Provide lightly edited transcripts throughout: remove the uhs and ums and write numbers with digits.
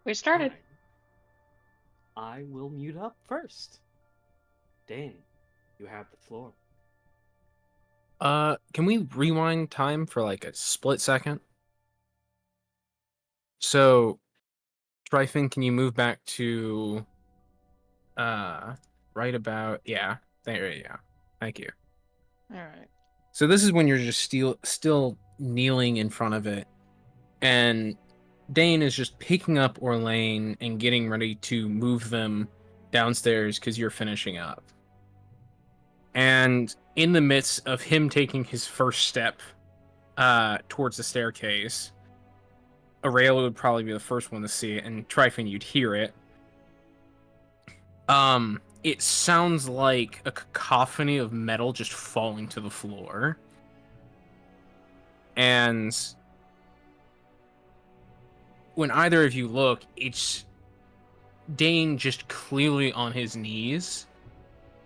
We started. Alright, I will mute up first. Dane, you have the floor. Can we rewind time for like a split second? So, Tryphon, can you move back to right about there, yeah. Thank you. All right. So this is when you're just still kneeling in front of it, and Dane is just picking up Orlain and getting ready to move them downstairs because you're finishing up. And in the midst of him taking his first step towards the staircase, Aurelia would probably be the first one to see it, and Tryphon, you'd hear it. It sounds like a cacophony of metal just falling to the floor. And when either of you look, it's Dane just clearly on his knees,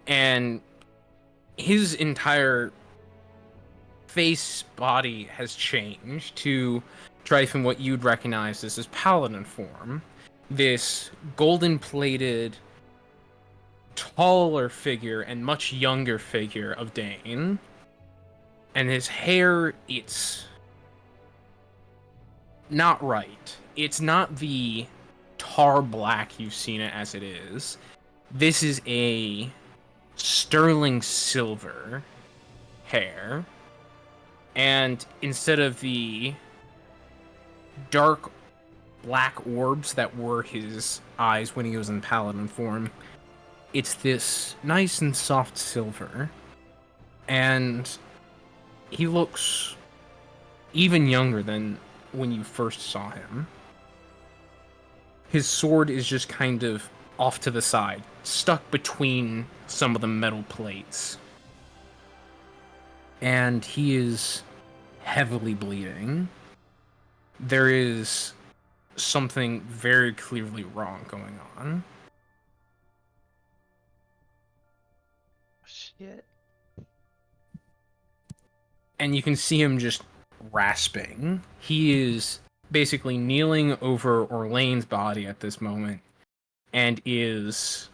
and his entire face body has changed to Tryphon what you'd recognize as his paladin form. This golden-plated, taller figure and much younger figure of Dane. And his hair, it's not right. It's not the tar black you've seen it as it is. This is a sterling silver hair. And instead of the dark black orbs that were his eyes when he was in paladin form, it's this nice and soft silver. And he looks even younger than when you first saw him. His sword is just kind of off to the side, stuck between some of the metal plates. And he is heavily bleeding. There is something very clearly wrong going on. Shit. And you can see him just rasping. He is basically kneeling over Orlain's body at this moment and is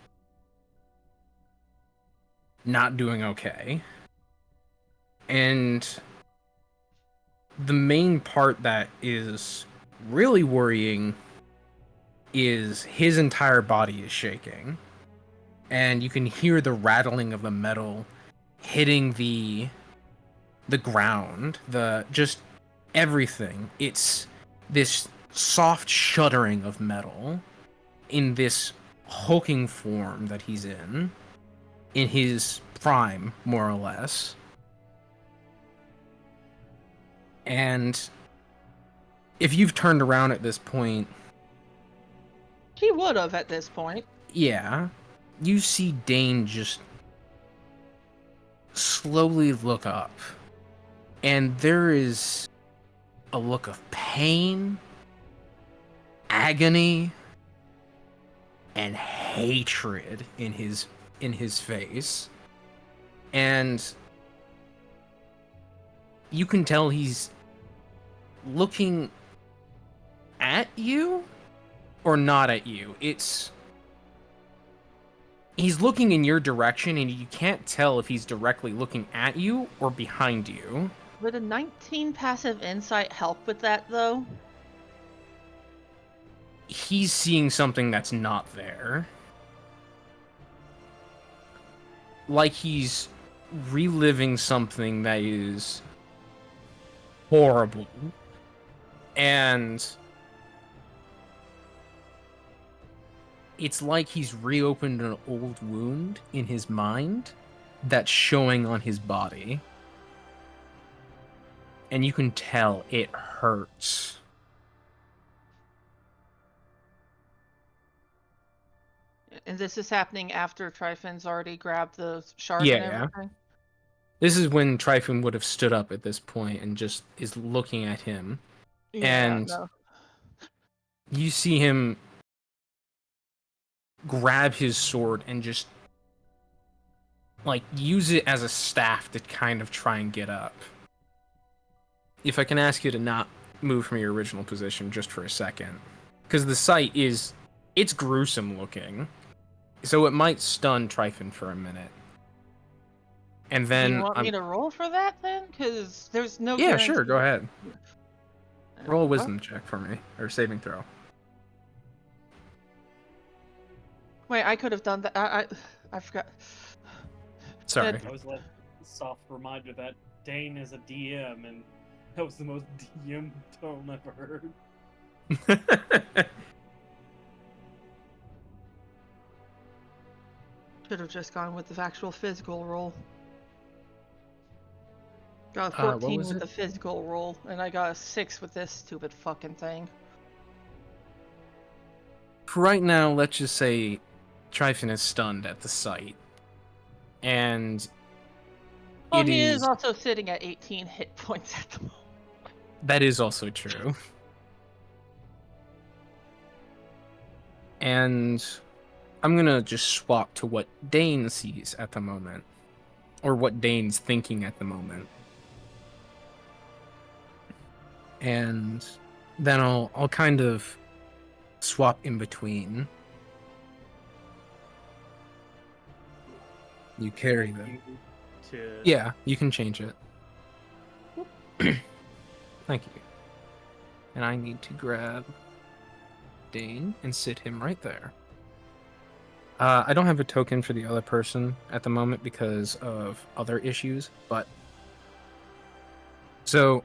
not doing okay. And the main part that is really worrying is his entire body is shaking. And you can hear the rattling of the metal hitting the ground, just everything. It's this soft shuddering of metal in this hulking form that he's in his prime, more or less. And if you've turned around at this point, He would have at this point. yeah, you see Dane just slowly look up. And there is a look of pain, agony, and hatred in his face. And you can tell he's looking at you or not at you. He's looking in your direction, and you can't tell if he's directly looking at you or behind you. Would a 19 passive insight help with that, though? He's seeing something that's not there. Like he's reliving something that is horrible. And it's like he's reopened an old wound in his mind that's showing on his body. And you can tell it hurts. And this is happening after Tryphon's already grabbed the shard and Yeah. everything? This is when Tryphon would have stood up at this point and just is looking at him. And no. you see him grab his sword and just like use it as a staff to kind of try and get up. If I can ask you to not move from your original position just for a second. because the sight it's gruesome looking, so it might stun Tryphon for a minute, and Do you then want me to roll for that then? Because there's no yeah, guarantee. sure, go ahead. Roll a Well, wisdom check for me, or saving throw. wait, I could have done that. I forgot. Sorry. I was like soft reminder that Dane is a DM, and that was the most DM tone I've ever heard. Should have just gone with the actual physical roll. Got a What 14 was with it? the physical roll, and I got a 6 with this stupid fucking thing. For right now, let's just say Tryphon is stunned at the sight, and Well, it he is is also sitting at 18 hit points at the moment. that is also true. And I'm gonna just swap to what Dane sees at the moment, or what Dane's thinking at the moment, and then I'll kind of swap in between. You carry them. To... Yeah, you can change it. Thank you. And I need to grab Dane and sit him right there. I don't have a token for the other person at the moment because of other issues, but so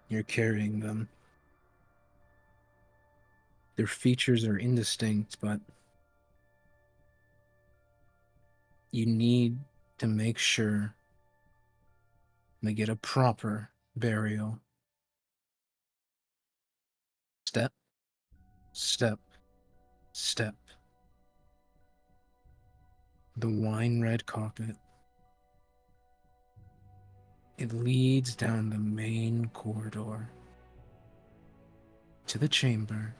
you're carrying them. Their features are indistinct, but you need to make sure they get a proper burial. Step, step, step. The wine red carpet. It leads down the main corridor to the chamber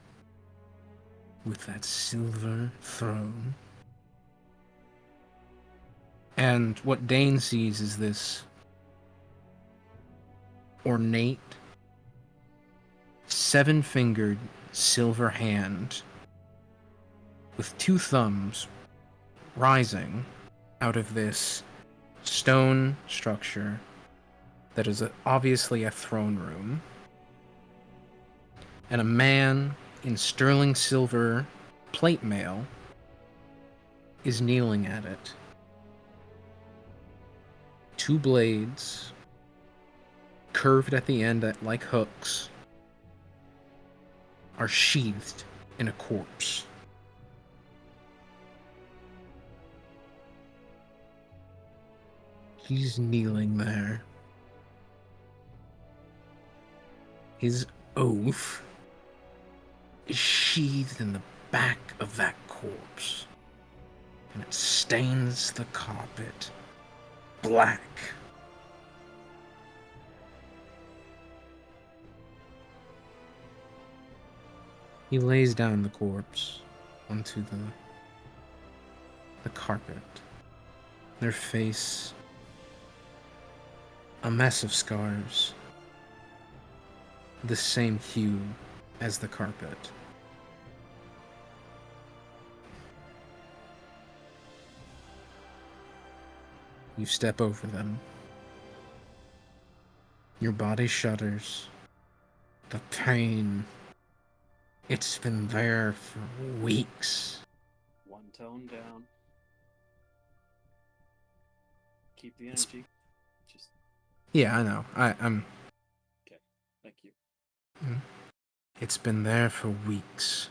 with that silver throne. And what Dane sees is this ornate, seven-fingered silver hand with two thumbs rising out of this stone structure that is obviously a throne room. And a man in sterling silver plate mail is kneeling at it. Two blades, curved at the end like hooks, are sheathed in a corpse. He's kneeling there. His oath is sheathed in the back of that corpse, and it stains the carpet black. He lays down the corpse onto the carpet. Their face, a mess of scars, the same hue as the carpet. You step over them. Your body shudders. The pain. It's been there for weeks. One tone down. Keep the energy. Just Yeah, I know. I'm. okay. Thank you. It's been there for weeks.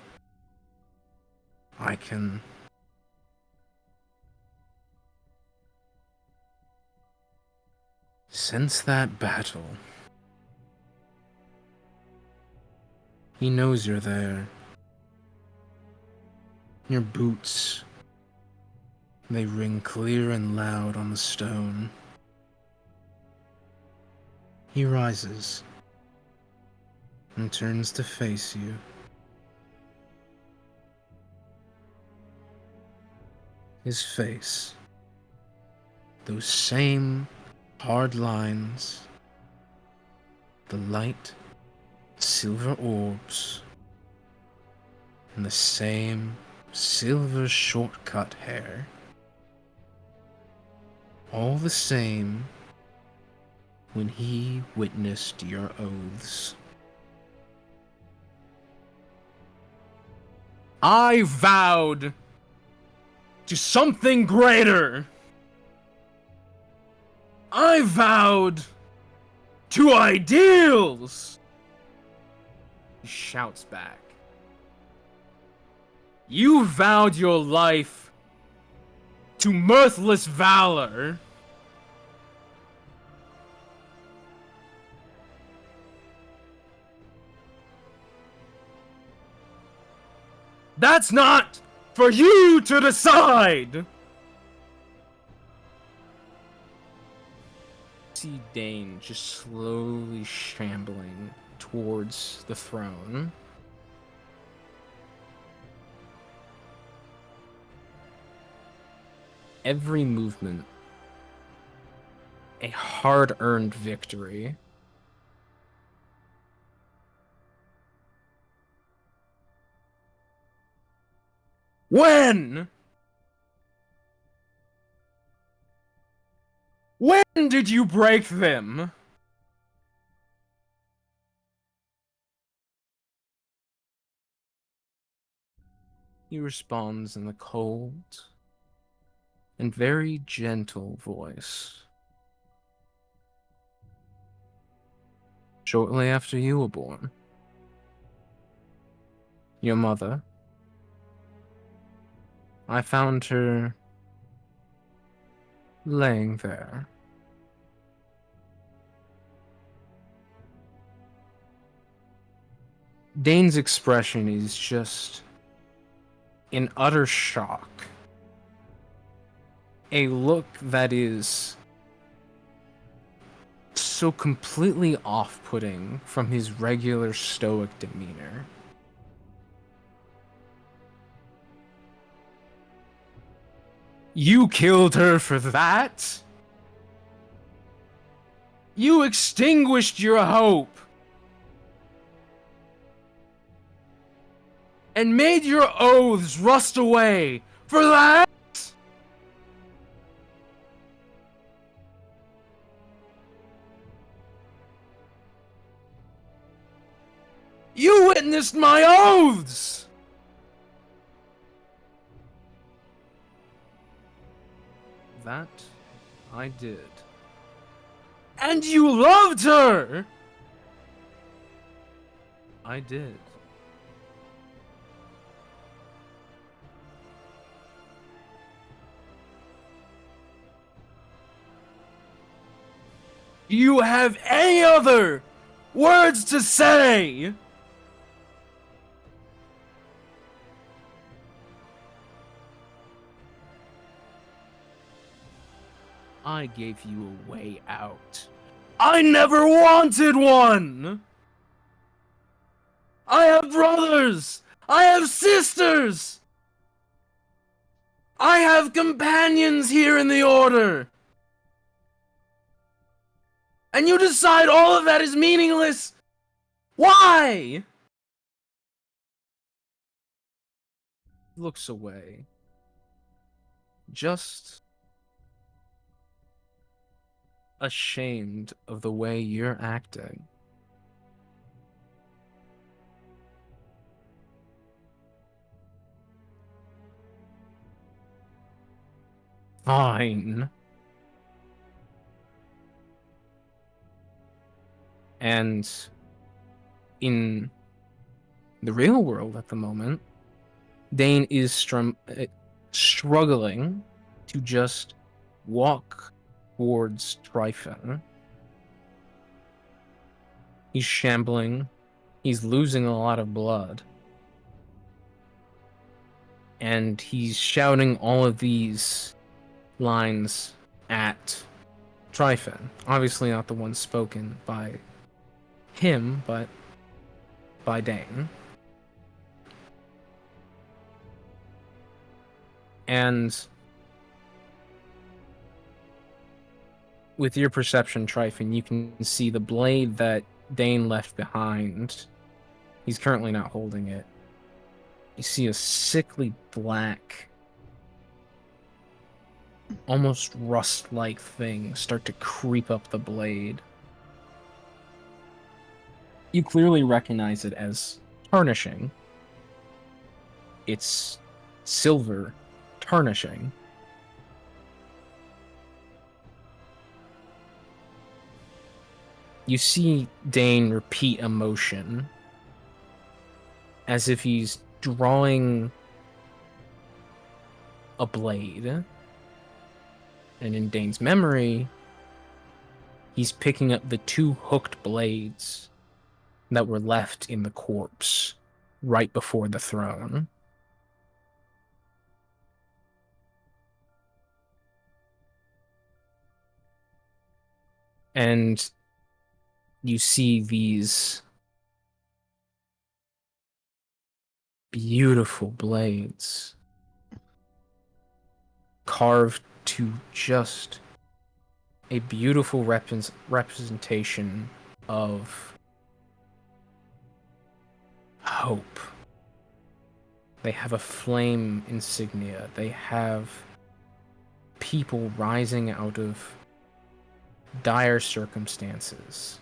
I can. Since that battle, he knows you're there. Your boots, they ring clear and loud on the stone. He rises and turns to face you. His face, those same hard lines, the light silver orbs, and the same silver shortcut hair. All the same when he witnessed your oaths. I vowed to something greater. I vowed to ideals. He shouts back. You vowed your life to mirthless valor. That's not for you to decide! See Dein just slowly shambling towards the throne. Every movement, a hard-earned victory. When? When did you break them? He responds in the cold and very gentle voice. Shortly after you were born, your mother, I found her laying there. Dane's expression is just in utter shock. A look that is so completely off-putting from his regular stoic demeanor. You killed her for that? You extinguished your hope and made your oaths rust away for that? You witnessed my oaths! That I did. And you loved her! I did. Do you have any other words to say? I gave you a way out. I never wanted one! I have brothers! I have sisters! I have companions here in the Order! And you decide all of that is meaningless? Why? Looks away. Just ashamed of the way you're acting. Fine. And in the real world at the moment, Dein is struggling to just walk towards Tryphon. He's shambling. He's losing a lot of blood. And he's shouting all of these lines at Tryphon. Obviously not the ones spoken by him, but by Dein. And with your perception, Tryphon, you can see the blade that Dein left behind. He's currently not holding it. You see a sickly black, almost rust-like thing start to creep up the blade. You clearly recognize it as tarnishing. It's silver tarnishing. You see Dein repeat a motion as if he's drawing a blade. And in Dane's memory, he's picking up the 2 hooked blades that were left in the corpse right before the throne. And you see these beautiful blades carved to just a beautiful representation of hope. They have a flame insignia. They have people rising out of dire circumstances.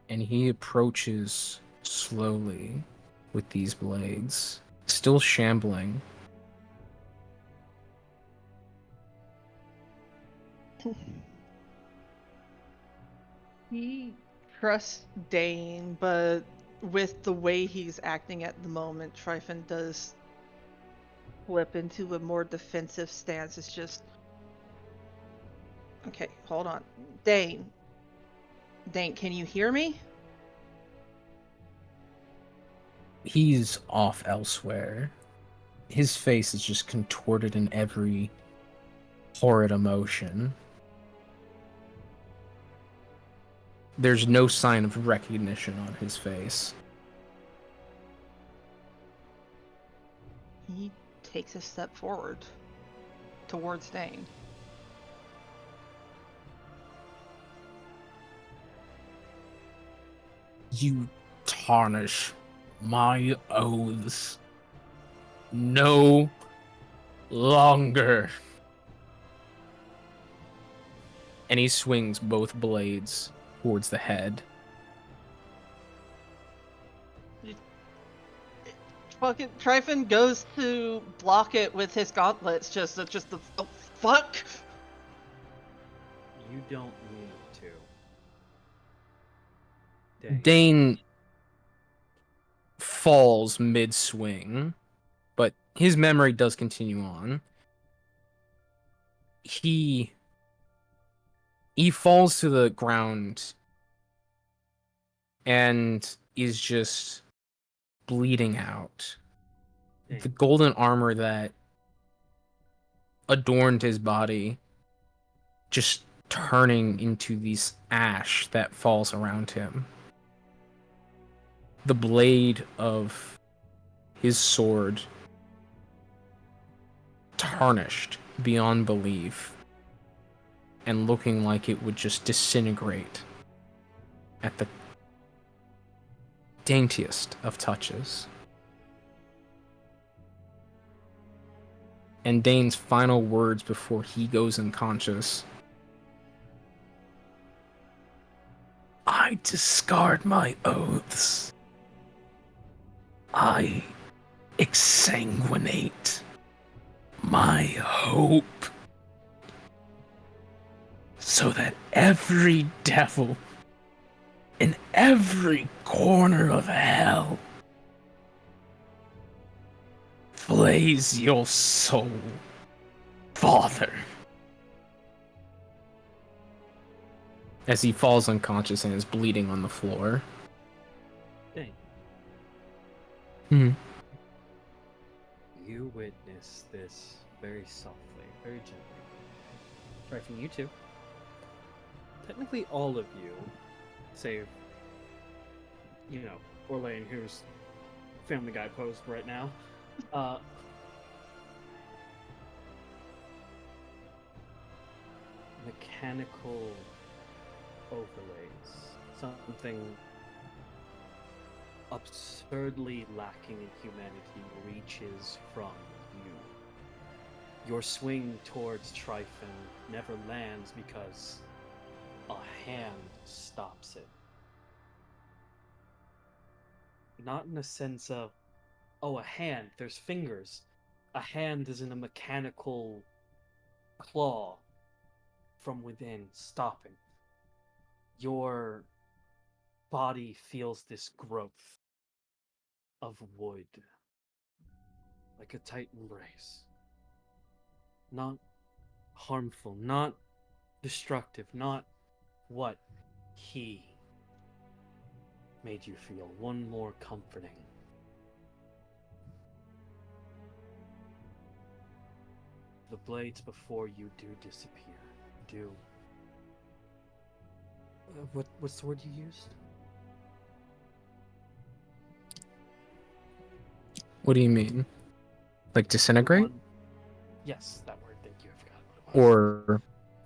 And he approaches slowly with these blades, still shambling. He trusts Dane, but with the way he's acting at the moment, Tryphon does flip into a more defensive stance. It's just... Okay, hold on. Dane, can you hear me? He's off elsewhere. His face is just contorted in every horrid emotion. There's no sign of recognition on his face. He takes a step forward towards Dane. You tarnish my oaths no longer. And he swings both blades towards the head. Fucking Tryphon goes to block it with his gauntlets. Just the oh fuck. You don't need to. Dang. Dein falls mid-swing, but his memory does continue on. He falls to the ground and is just bleeding out. Dang. The golden armor that adorned his body just turning into these ash that falls around him. The blade of his sword tarnished beyond belief and looking like it would just disintegrate at the daintiest of touches. And Dane's final words before he goes unconscious: I discard my oaths. I exsanguinate my hope so that every devil in every corner of hell flays your soul, Father. As he falls unconscious and is bleeding on the floor. Dang. You witness this very softly, very gently. Tryphon, you too. Technically all of you, save, Orlain, who's Family Guy posed right now. Mechanical overlays. Something absurdly lacking in humanity reaches from you. Your swing towards Tryphon never lands because a hand stops it. Not in a sense of, oh, a hand, there's fingers. A hand is in a mechanical claw from within, stopping. Your body feels this growth of wood, like a tight embrace. Not harmful, not destructive, not what he made you feel. One more comforting. The blades before you do disappear. Do. What sword you used? What do you mean? Like disintegrate? Yes, that word. Thank you. I forgot what it was.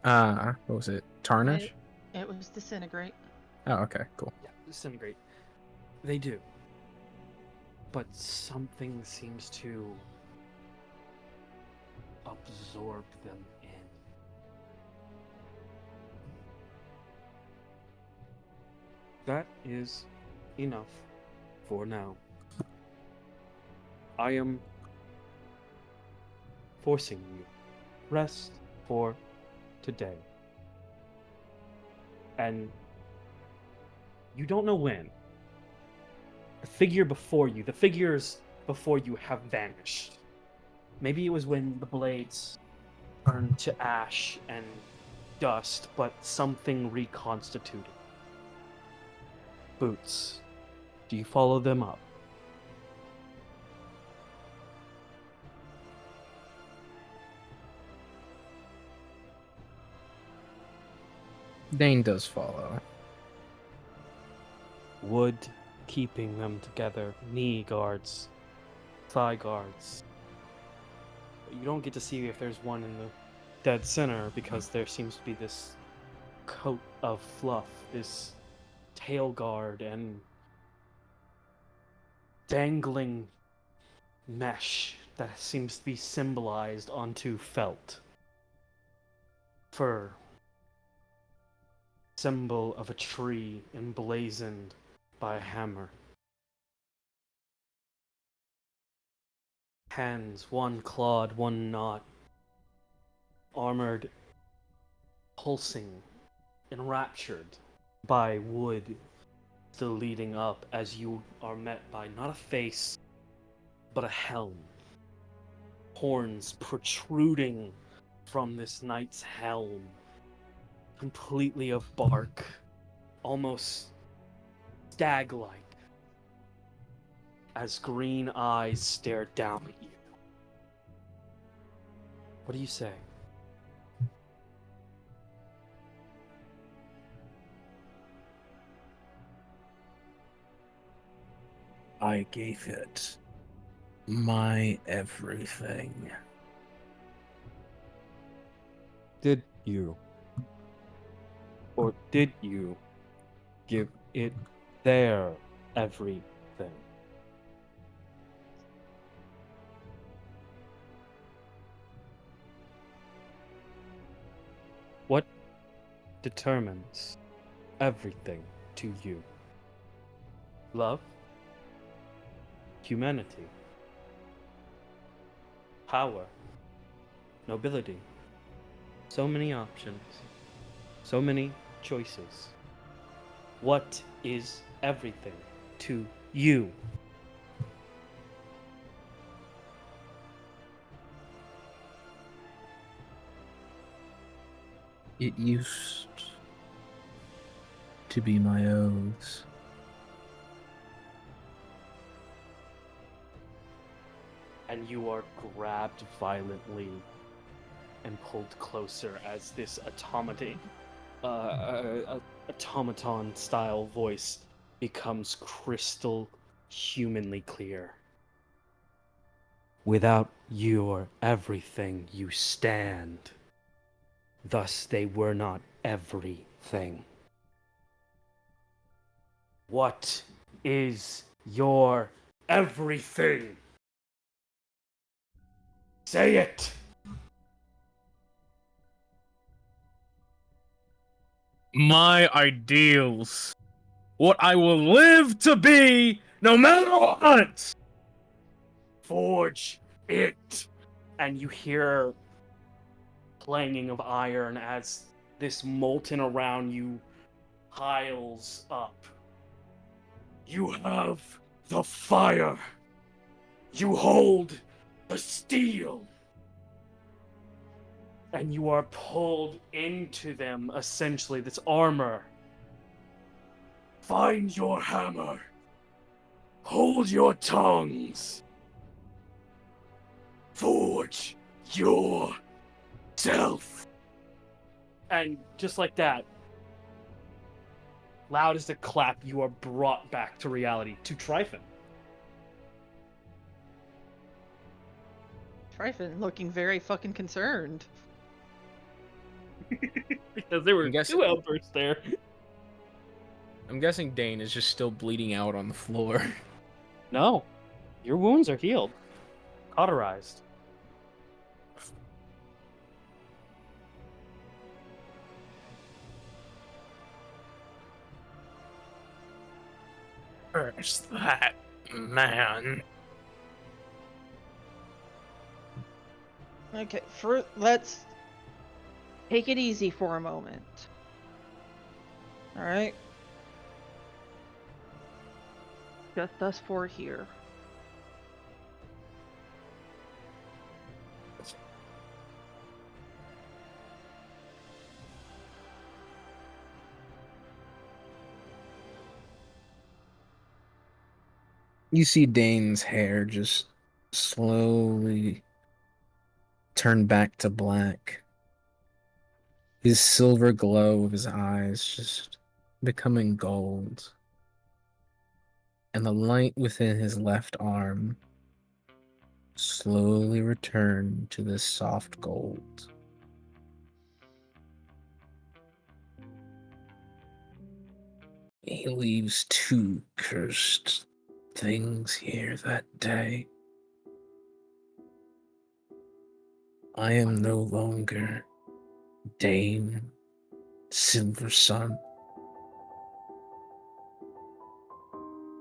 Or, what was it? Tarnish? It was disintegrate. Oh, okay, cool. Yeah, disintegrate. They do. But something seems to absorb them in. That is enough for now. I am forcing you. Rest for today. And you don't know when. The figures before you have vanished. Maybe it was when the blades turned to ash and dust, but something reconstituted. Boots. Do you follow them up? Dane does follow. Wood keeping them together, knee guards, thigh guards. But you don't get to see if there's one in the dead center because there seems to be this coat of fluff, this tail guard, and dangling mesh that seems to be symbolized onto felt. Fur. Symbol of a tree emblazoned by a hammer. Hands, one clawed, one not. Armored, pulsing, enraptured by wood still leading up as you are met by not a face, but a helm. Horns protruding from this knight's helm, completely of bark, almost stag-like, as green eyes stare down at you. What do you say? I gave it my everything. Did you? Or did you give it their everything? What determines everything to you? Love? Humanity? Power? Nobility? So many options. So many choices. What is everything to you? It used to be my oaths. And you are grabbed violently and pulled closer as this automaton-style voice becomes crystal humanly clear. Without your everything, you stand. Thus, they were not everything. What is your everything? Say it! My ideals. What I will live to be, no matter what! Forge it! And you hear clanging of iron as this molten around you piles up. You have the fire. You hold the steel. And you are pulled into them, essentially, this armor. Find your hammer. Hold your tongues. Forge yourself. And just like that, loud as a clap, you are brought back to reality, to Tryphon. Tryphon looking very fucking concerned. Because there were I'm guessing- two outbursts there. I'm guessing Dein is just still bleeding out on the floor. No, your wounds are healed. Cauterized. Curse that man. Okay, let's take it easy for a moment. All right. Just us four here. You see Dane's hair just slowly turn back to black. His silver glow of his eyes just becoming gold. And the light within his left arm slowly return to this soft gold. He leaves two cursed things here that day. I am no longer Dein, Silver Sun.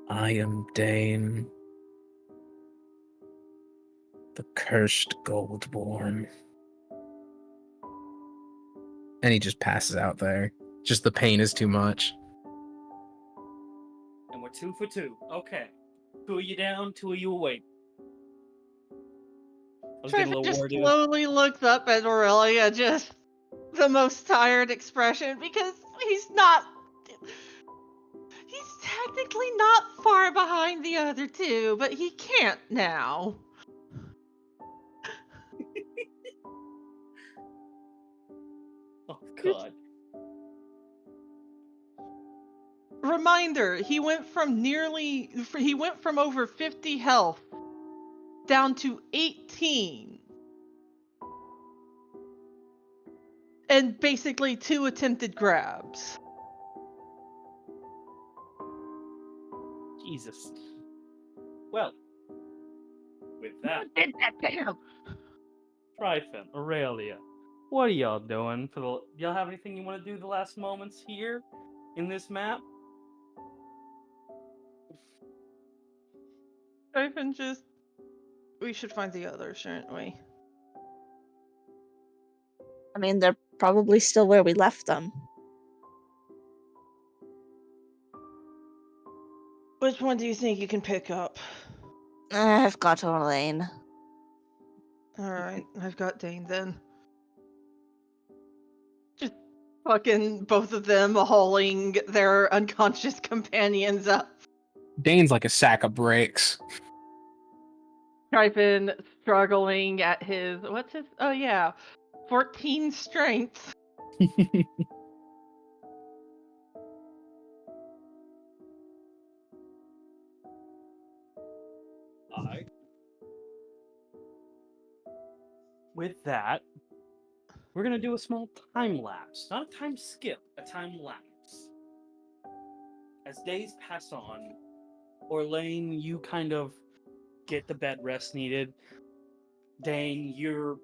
I am Dein, the cursed Goldborn. And he just passes out there. Just the pain is too much. And we're 2 for 2. Okay. 2 of you down, 2 of you awake. I was getting a Tryphon little just worried. slowly looks up at Aurelia, just the most tired expression, because he's technically not far behind the other two, but he can't now. Oh, God. Reminder, he went from over 50 health down to 18. And basically 2 attempted grabs. Jesus. Well, with that, What did that to him? Tryphon, Aurelia, what are y'all doing for the? Y'all have anything you want to do the last moments here in this map? Tryphon we should find the others, shouldn't we? I mean, they're probably still where we left them. Which one do you think you can pick up? I've got Orlain. Alright, I've got Dein then. Just fucking both of them hauling their unconscious companions up. Dane's like a sack of bricks. Tryphon struggling at his, 14 strength. Alright. With that, we're gonna do a small time lapse. Not a time skip, a time lapse. as days pass on, Orlain, you kind of get the bed rest needed. Dein, you're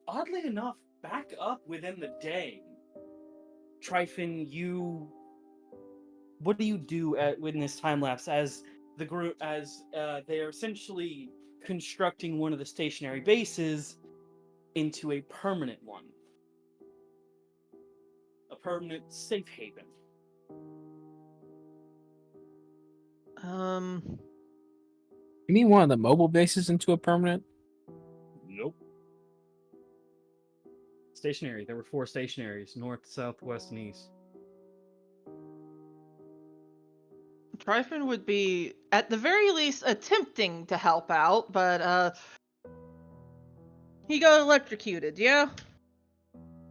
oddly enough back up within the day. Tryphon, what do you do within this time lapse as the group they are essentially constructing one of the stationary bases into a permanent one, a permanent safe haven? You mean one of the mobile bases into a permanent? Nope. Stationary. There were 4 stationaries: north, south, west, and east. Tryphon would be, at the very least, attempting to help out, but he got electrocuted, yeah?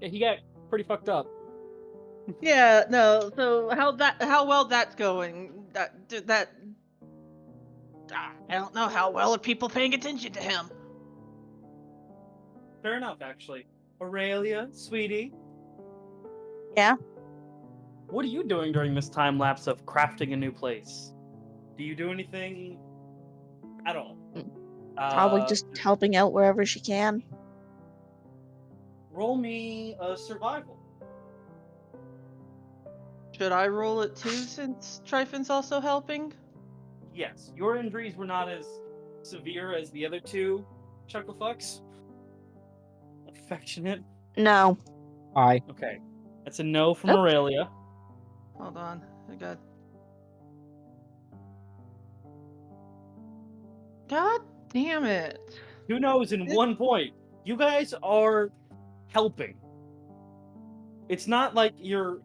Yeah, he got pretty fucked up. Yeah, no. So how well that's going? I don't know how well are people paying attention to him. Fair enough, actually. Aurelia, sweetie, Yeah. what are you doing during this time lapse of crafting a new place? Do you do anything at all? Probably just helping out wherever she can. Roll me a survival. Should I roll it too, since Tryphon's also helping? Yes, your injuries were not as severe as the other 2 chucklefucks. Affectionate. No. Aye. Okay, that's a no from Nope. Aurelia. Hold on, I got. God damn it! Who knows? In 1 point, you guys are helping. It's not like you're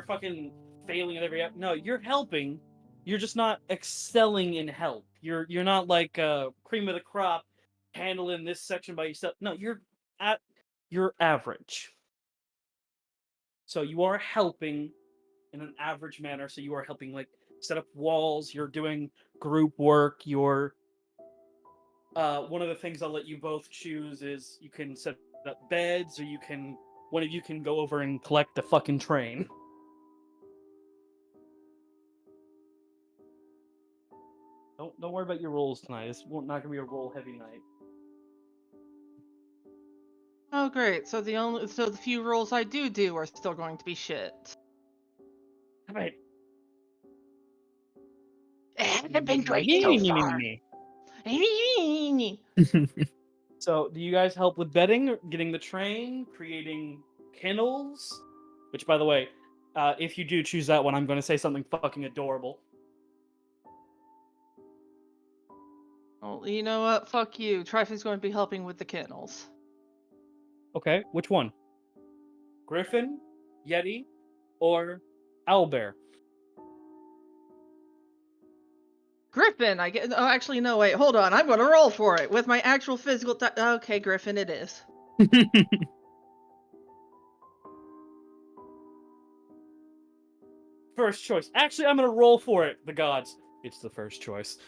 fucking failing at every. No, you're helping. You're just not excelling in help. You're not like cream of the crop, handling this section by yourself. No, you're at your average. So you are helping in an average manner. So you are helping like set up walls. You're doing group work. You're one of the things I'll let you both choose is you can set up beds, or one of you can go over and collect the fucking train. Don't worry about your rolls tonight. It's not gonna be a roll heavy night. Oh great, so the few rolls I do are still going to be shit. Right. It hasn't been great so far. So, do you guys help with bedding, getting the train, creating kennels? Which, by the way, if you do choose that one, I'm going to say something fucking adorable. Well, you know what? Fuck you. Tryphon's going to be helping with the kennels. Okay, which one? Griffin, Yeti, or Owlbear? Griffin, I get. Oh, actually, no. Wait, hold on. I'm going to roll for it with my actual physical. Okay, Griffin, it is. First choice. Actually, I'm going to roll for it. The gods. It's the first choice.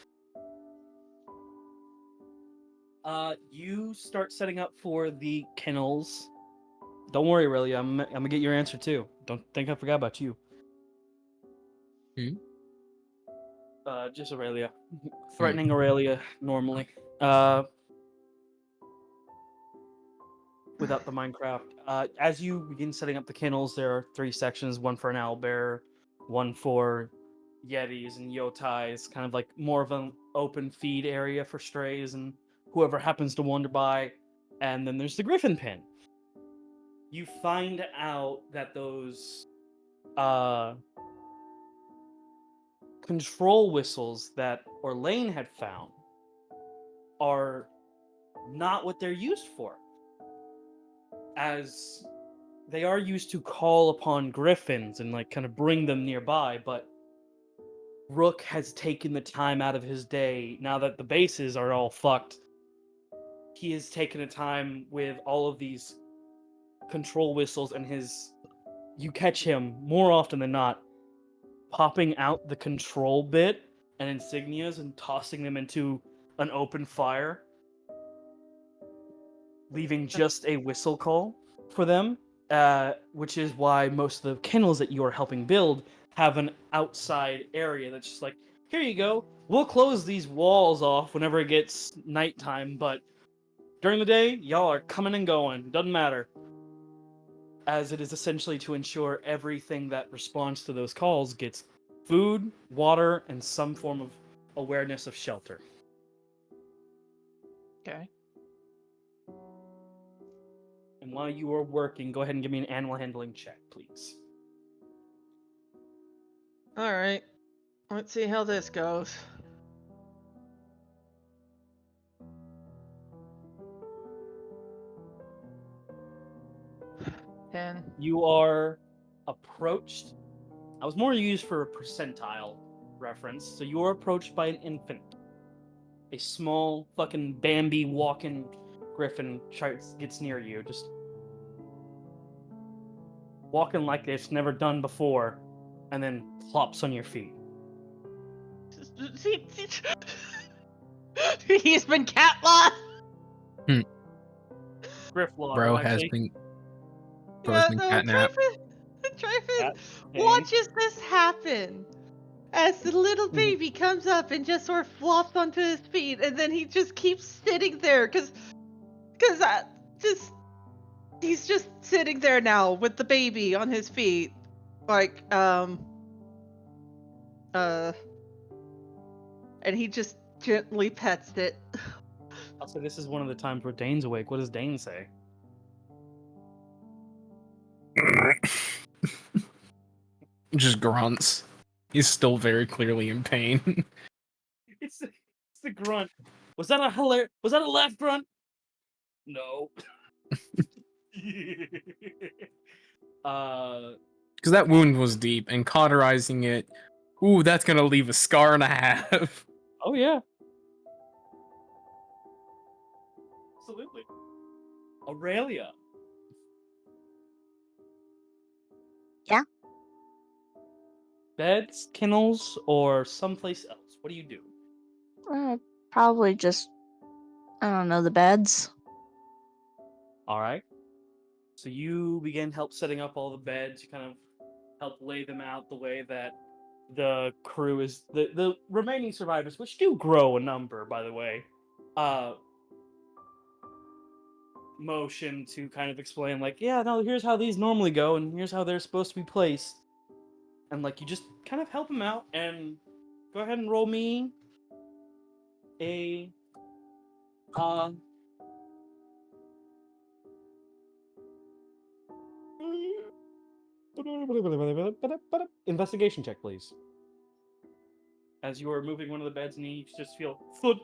You start setting up for the kennels. Don't worry, Aurelia. I'm gonna get your answer too. Don't think I forgot about you. Just Aurelia. Threatening Aurelia normally. Without the Minecraft. As you begin setting up the kennels, there are 3 sections: one for an owlbear, one for yetis and yotais, kind of like more of an open feed area for strays and whoever happens to wander by. And then there's the griffin pen. You find out that those control whistles that Orlain had found are not what they're used for, as they are used to call upon griffins and like kind of bring them nearby. But Rook has taken the time out of his day, now that the bases are all fucked. He has taken the time with all of these control whistles, and you catch him more often than not popping out the control bit and insignias and tossing them into an open fire, leaving just a whistle call for them. which is why most of the kennels that you are helping build have an outside area that's just like, here you go. We'll close these walls off whenever it gets nighttime, but during the day, y'all are coming and going. Doesn't matter. As it is essentially to ensure everything that responds to those calls gets food, water, and some form of awareness of shelter. Okay. And while you are working, go ahead and give me an animal handling check, please. All right. Let's see how this goes. Ten. You are approached. I was more used for a percentile reference. So you are approached by an infant. A small fucking Bambi walking griffin gets near you, just walking like it's never done before, and then plops on your feet. He's been catlocked. Grifflaw, Bro has actually. been Yeah, no, catnap. Tryphon Cat, Dane. watches this happen as the little Mhm. baby comes up and just sort of flops onto his feet, and then he just keeps sitting there because he's just sitting there now with the baby on his feet, like and he just gently pets it. Also, this is one of the times where Dane's awake. What does Dane say? Just grunts. He's still very clearly in pain. It's the grunt. Was that a laugh grunt? No. Because that wound was deep, and cauterizing it, ooh, that's gonna leave a scar and a half. Oh yeah. Absolutely. Aurelia. Yeah? Beds, kennels, or someplace else? What do you do? Probably just, I don't know, the beds. All right. So you begin help setting up all the beds. You kind of help lay them out the way that the crew is the remaining survivors, which do grow a number, by the way. Motion to kind of explain, like, yeah, no, here's how these normally go, and here's how they're supposed to be placed. And like, you just kind of help them out, and go ahead and roll me a investigation check, please. As you are moving one of the beds, and you just feel thud.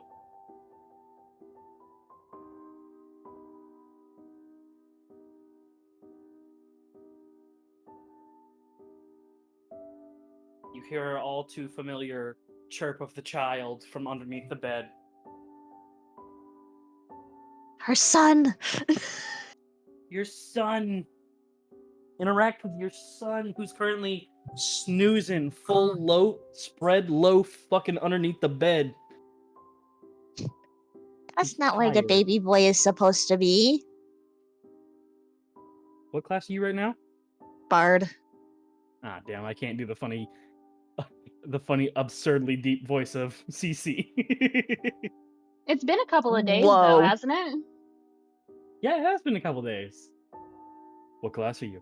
You hear an all too familiar chirp of the child from underneath the bed. Her son! Your son. Interact with your son, who's currently snoozing full spread loaf fucking underneath the bed. That's not where the Tired. baby boy is supposed to be. What class are you right now? Bard. Ah, damn, I can't do the funny, absurdly deep voice of CC. It's been a couple of days, Whoa. though, hasn't it? Yeah, it has been a couple days. What class are you?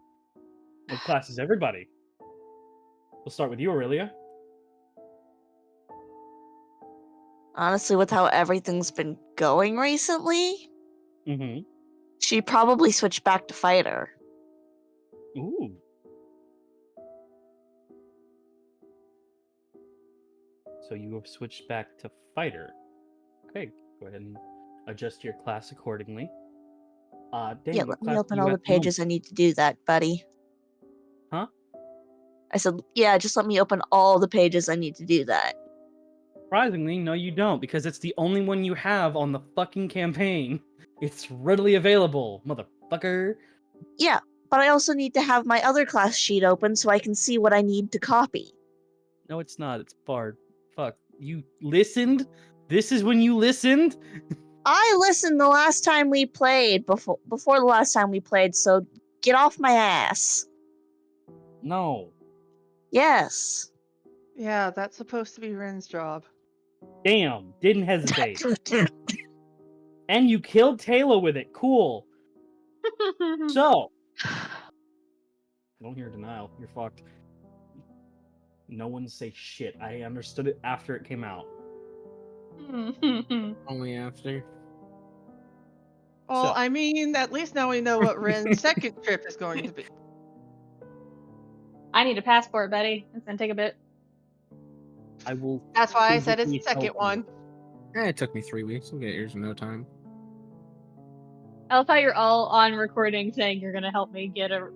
What class is everybody? We'll start with you, Aurelia. Honestly, with how everything's been going recently, Mm-hmm. she probably switched back to fighter. Ooh. So you have switched back to fighter. Okay, go ahead and adjust your class accordingly. Dan, Yeah, what let me class open are you all the at the moment? pages I need to do that, buddy. Huh? I said, yeah, just let me open all the pages I need to do that. Surprisingly, no, you don't, because it's the only one you have on the fucking campaign. It's readily available, motherfucker. Yeah, but I also need to have my other class sheet open so I can see what I need to copy. No, it's not. It's Bard. Fuck. You listened? This is when you listened? I listened the last time we played, before the last time we played, so Get off my ass. No. Yes. Yeah, that's supposed to be Ren's job. Damn. Didn't hesitate. And you killed Taylor with it. Cool. So. I don't hear denial. You're fucked. No one say shit. I understood it after it came out. Only after. Well, So. I mean, at least now we know what Ren's second trip is going to be. I need a passport, Betty. It's gonna take a bit. I will. That's why I said it's the physically second help you. one. It took me 3 weeks. We'll get yours in no time. I love how you're all on recording saying you're gonna help me get a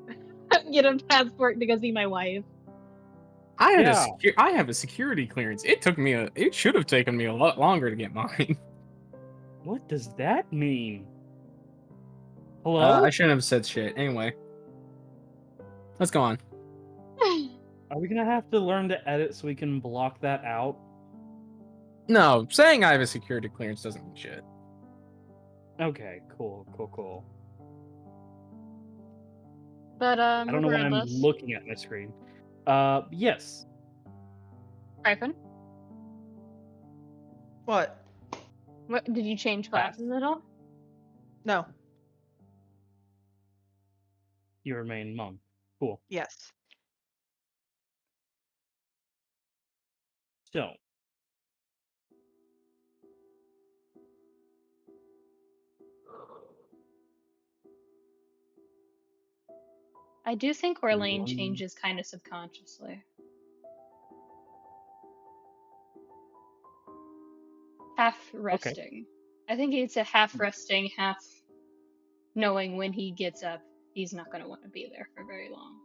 get a passport to go see my wife. Yeah. I have a security clearance. It should have taken me a lot longer to get mine. What does that mean? Hello? I shouldn't have said shit. Anyway, let's go on. Are we gonna have to learn to edit so we can block that out? No, saying I have a security clearance doesn't mean shit. Okay, cool. But I don't know why I'm regardless, looking at my screen. Yes. Tryphon, What? what did you change Pass. classes at all? No. You remain mum. Cool. Yes. So, I do think Orlain One- changes kind of subconsciously. Half resting. I think it's a half resting, half knowing when he gets up, he's not going to want to be there for very long.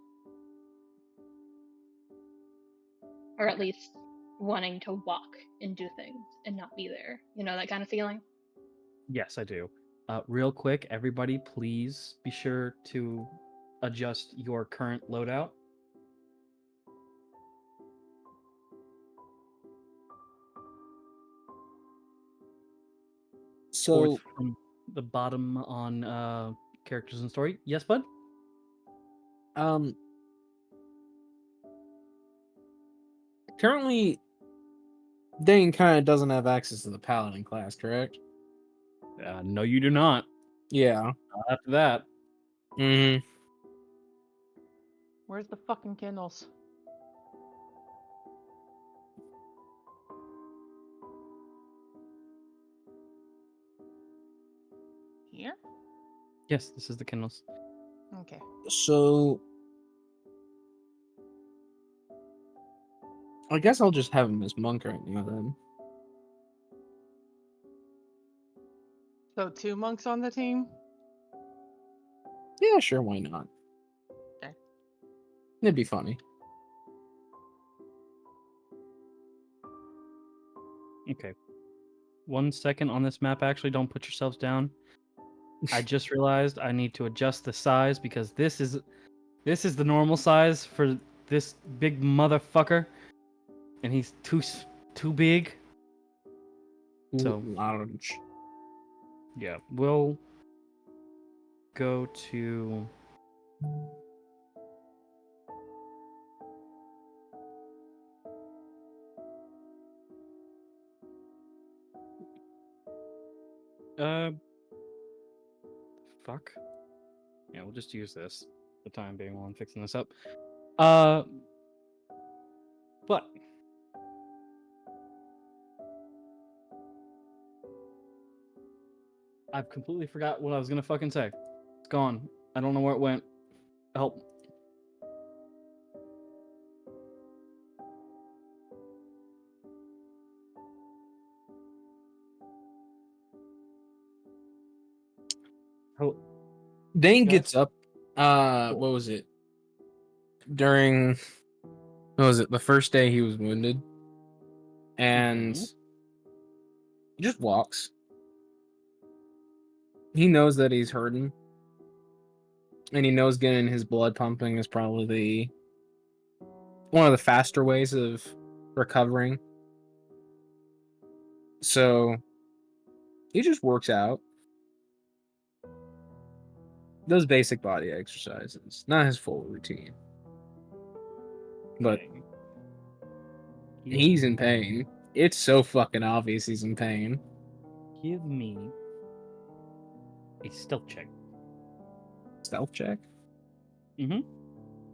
Or at least wanting to walk and do things and not be there. You know, that kind of feeling? yes, I do. Real quick, everybody, please be sure to adjust your current loadout. Fourth from the bottom on characters and story. Yes, bud? Currently, Dein kind of doesn't have access to the paladin class, correct? No, you do not. Yeah. Not after that. Mm-hmm. Where's the fucking Kindles? Here? Yes, this is the Kindles. Okay. So, I guess I'll just have him as monk right now then. So 2 monks on the team? Yeah, sure, why not? Okay. It'd be funny. Okay. 1 second on this map, actually. Don't put yourselves down. I just realized I need to adjust the size because this is the normal size for this big motherfucker, and he's too big. So Lounge. yeah, we'll go to fuck. Yeah, we'll just use this for the time being while I'm fixing this up. But I've completely forgot what I was gonna fucking say. It's gone. I don't know where it went. Help. Oh, Dane Guys? gets up. Cool. What was it? During, what was it? The first day he was wounded, and Mhm. he just walks. He knows that he's hurting, and he knows getting his blood pumping is probably one of the faster ways of recovering. So he just works out. Those basic body exercises, not his full routine. But Okay. he's in pain. It's so fucking obvious he's in pain. Give me a stealth check. Stealth check? Mm-hmm.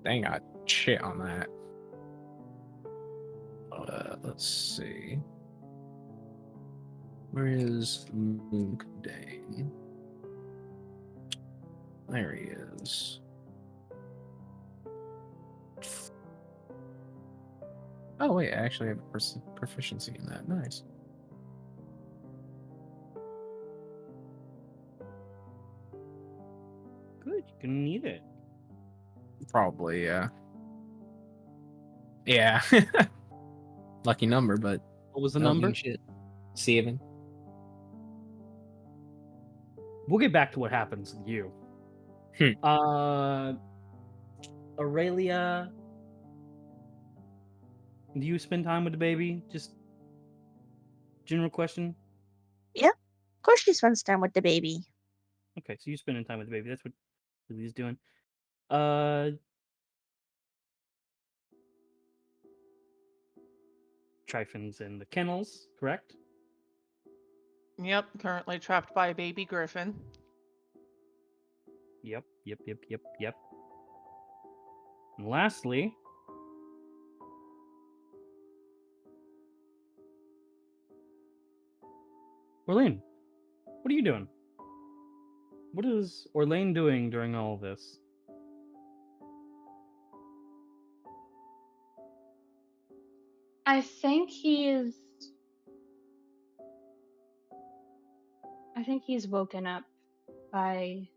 Dang, I shit on that. Let's see. Where is Luke Dane? There he is. Oh wait, I actually have proficiency in that. Nice. Good. You're gonna need it. Probably, yeah. Yeah. Lucky number, but What was the don't mean number? shit. 7. We'll get back to what happens with you. Aurelia, do you spend time with the baby? Just general question. Of course she spends time with the baby. Okay, so you spending time with the baby. That's what Lily's doing. Tryphon's in the kennels, correct? Yep, currently trapped by a baby griffin. Yep. And lastly, Orlain, what are you doing? What is Orlain doing during all of this? I think he's woken up by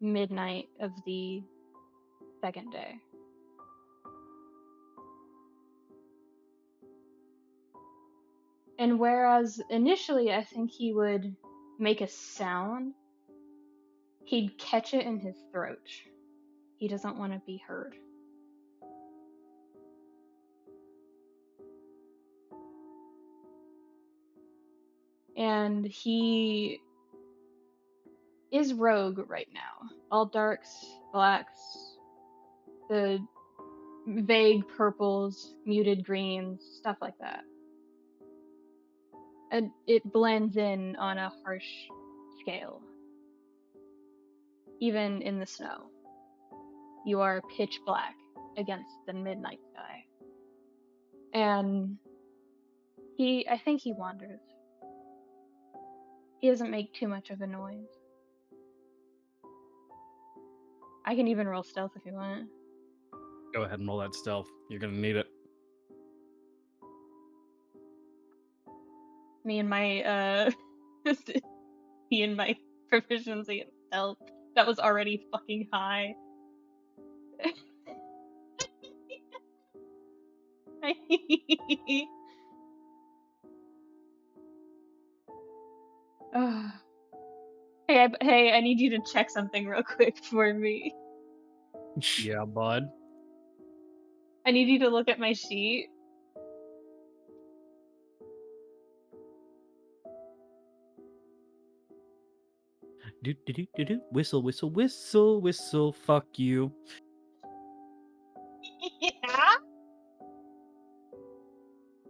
midnight of the second day. And whereas initially I think he would make a sound, he'd catch it in his throat. He doesn't want to be heard. And he is rogue right now. All darks, blacks, the vague purples, muted greens, stuff like that. And it blends in on a harsh scale. Even in the snow, you are pitch black against the midnight sky. And I think he wanders. He doesn't make too much of a noise. I can even roll stealth if you want. Go ahead and roll that stealth. You're gonna need it. Me and my proficiency in stealth that was already fucking high. Oh. Hey, I need you to check something real quick for me. Yeah, bud. I need you to look at my sheet. Do. Whistle, whistle, whistle, whistle. Fuck you. Yeah?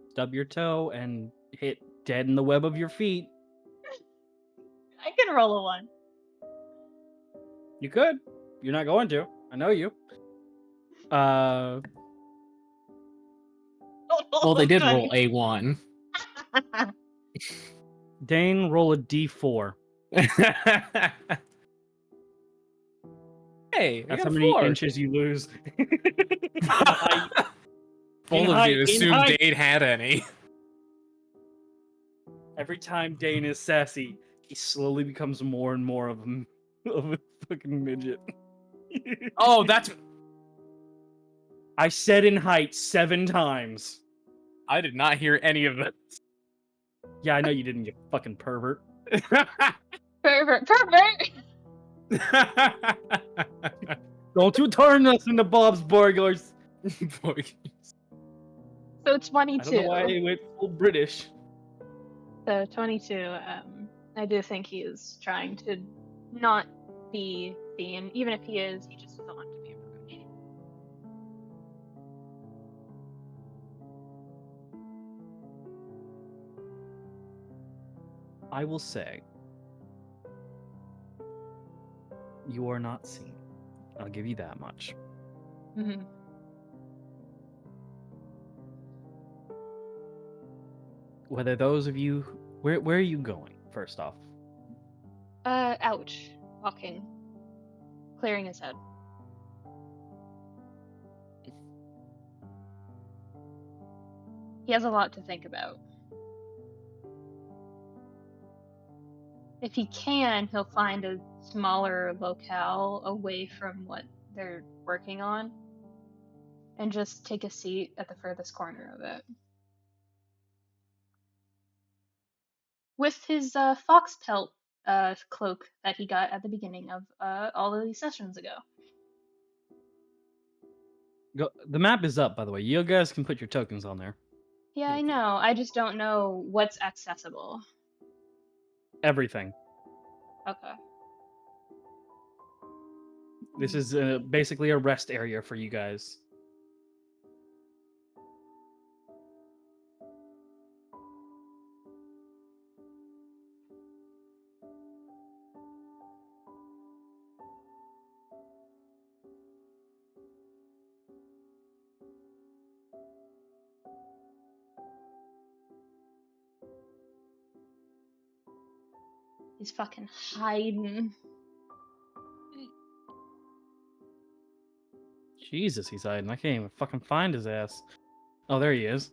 Stub your toe and hit dead in the web of your feet. I can roll a 1. You could. You're not going to. I know you. Well, they did roll A1. Dane, roll a d4. Hey, That's how many inches you lose. Both of you assumed Dane had any. Every time Dane is sassy, he slowly becomes more and more of a fucking midget. Oh, that's... I said in height 7 times. I did not hear any of it. Yeah, I know you didn't, you fucking pervert. Pervert! Don't you turn us into Bob's Burglars. So 22. I don't know why I went full British. So 22. I do think he is trying to not be seen. Even if he is, he just doesn't want to be approached. I will say, you are not seen. I'll give you that much. Mm-hmm. Whether those of you, where are you going? First off, Ouch. Walking. Clearing his head. He has a lot to think about. If he can, he'll find a smaller locale away from what they're working on and just take a seat at the furthest corner of it. With his fox pelt cloak that he got at the beginning of all of these sessions ago. the map is up, by the way. You guys can put your tokens on there. Yeah, I know. I just don't know what's accessible. Everything. Okay. This is basically a rest area for you guys. He's fucking hiding. Jesus, he's hiding. I can't even fucking find his ass. Oh, there he is.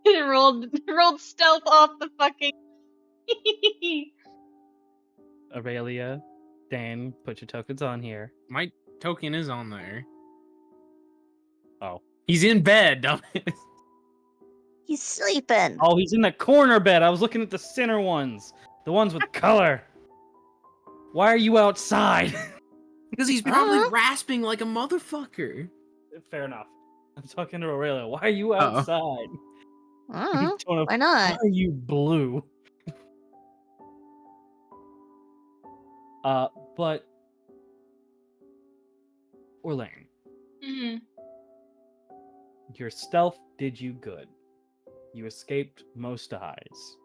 He rolled stealth off the fucking. Aurelia, Dan, put your tokens on here. My token is on there. Oh. He's in bed, dumbass. He's sleeping. Oh, he's in the corner bed. I was looking at the center ones. The ones with color. Why are you outside? Because he's probably rasping like a motherfucker. Fair enough. I'm talking to Aurelia. Why are you Uh-oh. outside? Why Why not? are you blue? But Orlain, Mm-hmm. your stealth did you good. You escaped most eyes.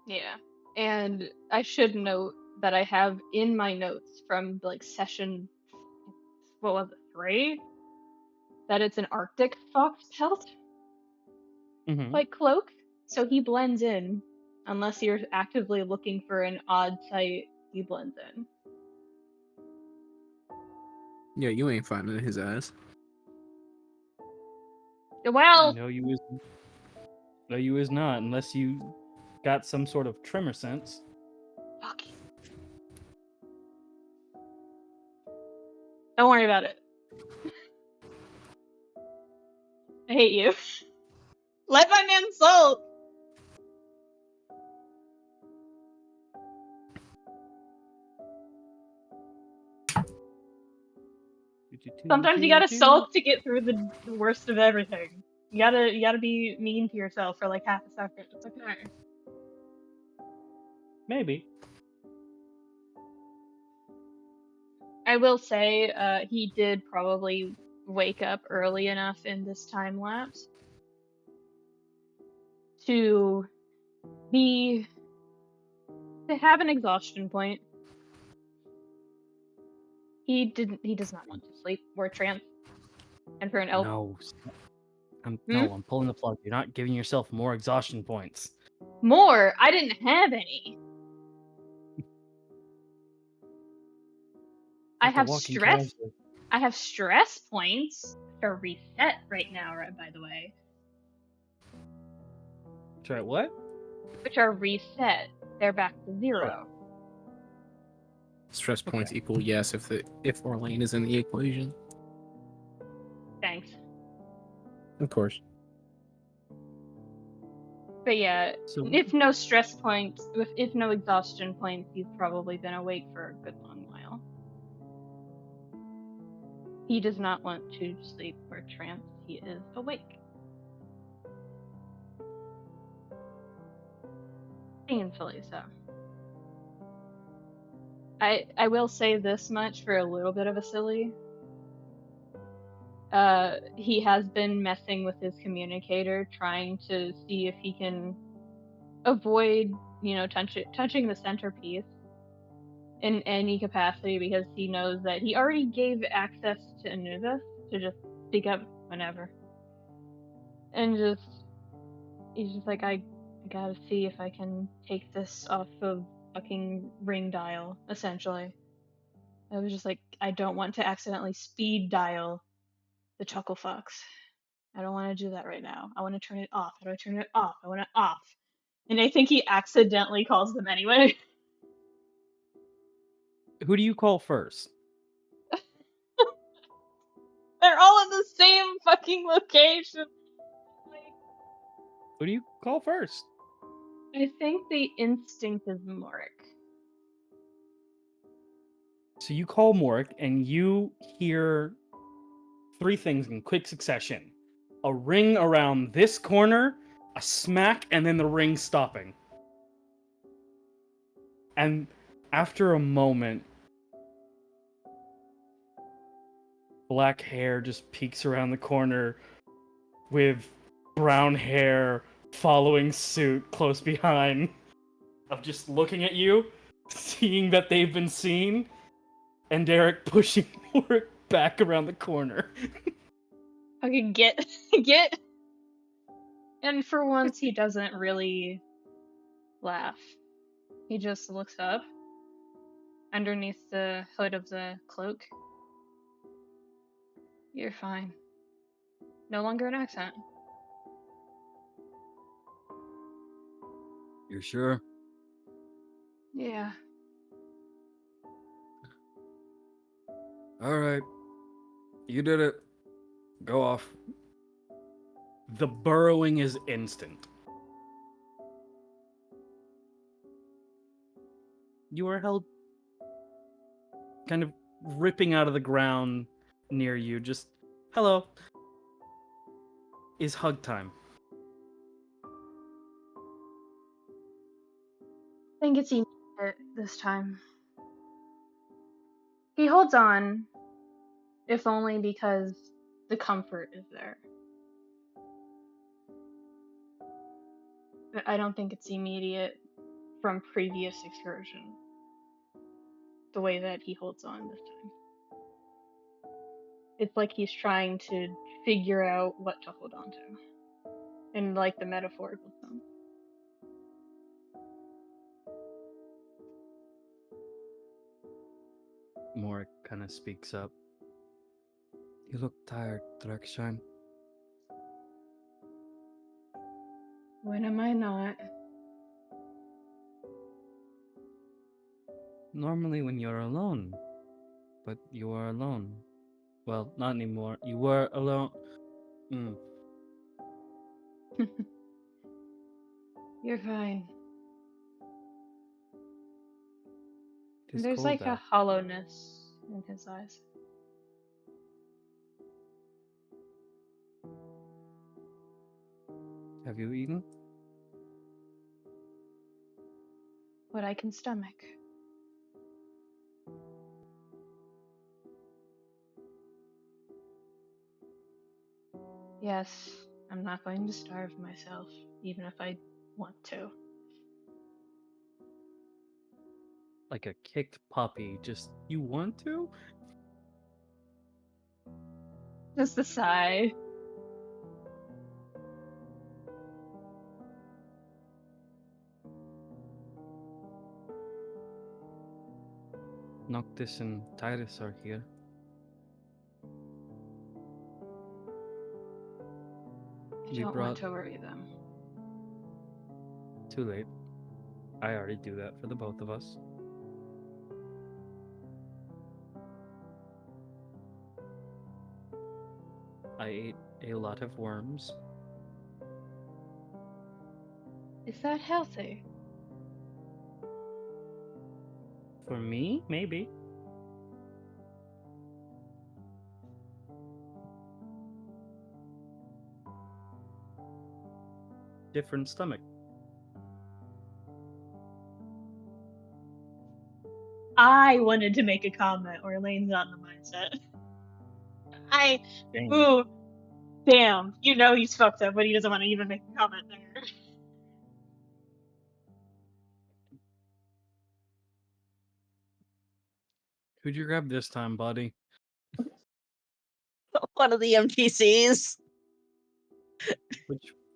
Yeah. And I should note that I have in my notes from like session, what was it, 3? That it's an Arctic fox pelt, Mm-hmm. like cloak. So he blends in. Unless you're actively looking for an odd sight, he blends in. Yeah, you ain't finding his ass. Well, No, you is not, unless you got some sort of tremor sense. fuck. Don't worry about it. I hate you. Let my man sulk. Sometimes you gotta sulk to get through the worst of everything. You gotta be mean to yourself for like half a second. It's okay. Maybe. I will say, he did probably wake up early enough in this time lapse to have an exhaustion point. He does not want to sleep or trance. And for an elf, No. I'm pulling the plug. You're not giving yourself more exhaustion points. more. I didn't have any. I Like the have walking stress. casually. I have stress points to reset right now, right, by the way. Try what? Which are reset. They're back to 0. Stress points equal yes if Orlain is in the equation. Thanks. Of course. But yeah, So if no stress points, if no exhaustion points, he's probably been awake for a good long while. He does not want to sleep or trance. He is awake. Painfully so. I will say this much for a little bit of a silly. He has been messing with his communicator, trying to see if he can avoid, touching the centerpiece in any capacity because he knows that he already gave access to Anubis to just speak up whenever. And he's just like, I gotta see if I can take this off of fucking ring dial, essentially. I was just like, I don't want to accidentally speed dial the Chuckle Fox. I don't want to do that right now. I want to turn it off. How do I turn it off? I want it off. And I think he accidentally calls them anyway. Who do you call first? They're all in the same fucking location. Like, Who do you call first? I think the instinct is Morik. So you call Morik, and you hear three things in quick succession: a ring around this corner, a smack, and then the ring stopping. And after a moment, black hair just peeks around the corner with brown hair following suit close behind, of just looking at you, seeing that they've been seen, and Derek pushing Morik back around the corner. Fucking get. And for once, he doesn't really laugh. He just looks up underneath the hood of the cloak. You're fine. No longer an accent. You're sure? Yeah. Alright. You did it. Go off. The burrowing is instant. You are held kind of ripping out of the ground near you. Just, hello. Is hug time. I think it's immediate this time. He holds on, if only because the comfort is there. But I don't think it's immediate from previous excursion. The way that he holds on this time. It's like he's trying to figure out what to hold on to. In like the metaphorical sense. Morik kind of speaks up. You look tired, Darkshine. When am I not? Normally when you're alone. But you are alone. Well, not anymore. You were alone. You're fine. It is There's cold like a out. hollowness in his eyes. Have you eaten? What I can stomach. Yes, I'm not going to starve myself, even if I want to. Like a kicked puppy. Just, you want to? Just a sigh. Noctis and Titus are here. I We don't brought- want to worry them. Too late. I already do that for the both of us. I ate a lot of worms. Is that healthy? For me, maybe. Different stomach. I wanted to make a comment. Orlain's not in the mindset. Dang. Ooh, damn. You know he's fucked up, but he doesn't want to even make a comment there. Who'd you grab this time, buddy? One of the NPCs.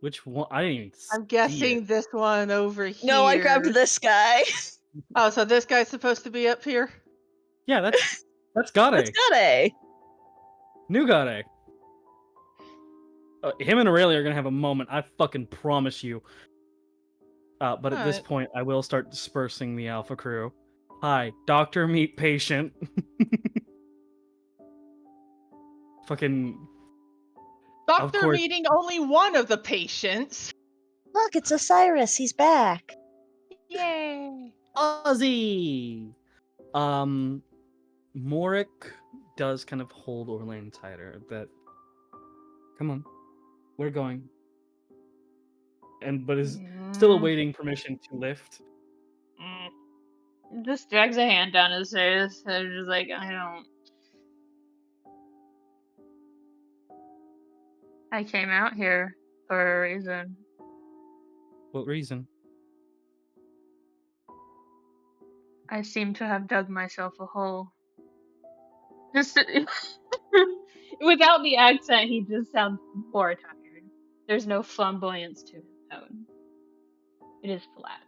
Which one? I didn't even I'm see guessing it. this one over here. No, I grabbed this guy. Oh, so this guy's supposed to be up here? Yeah, that's That's Gade. Gade. New Gade. Him and Aurelia are gonna have a moment. I fucking promise you. But at this Alright. point, I will start dispersing the Alpha crew. Hi, doctor, meet patient. Fucking. Doctor course. meeting only one of the patients. Look, it's Osiris. He's back. Yay. Ozzy! Morik does kind of hold Orlain tighter. That. Come on. We're going. But is still awaiting permission to lift. Just drags a hand down his face. And just like, I came out here for a reason. What reason? I seem to have dug myself a hole. Just without the accent, he just sounds more tired. There's no flamboyance to his tone. It is flat.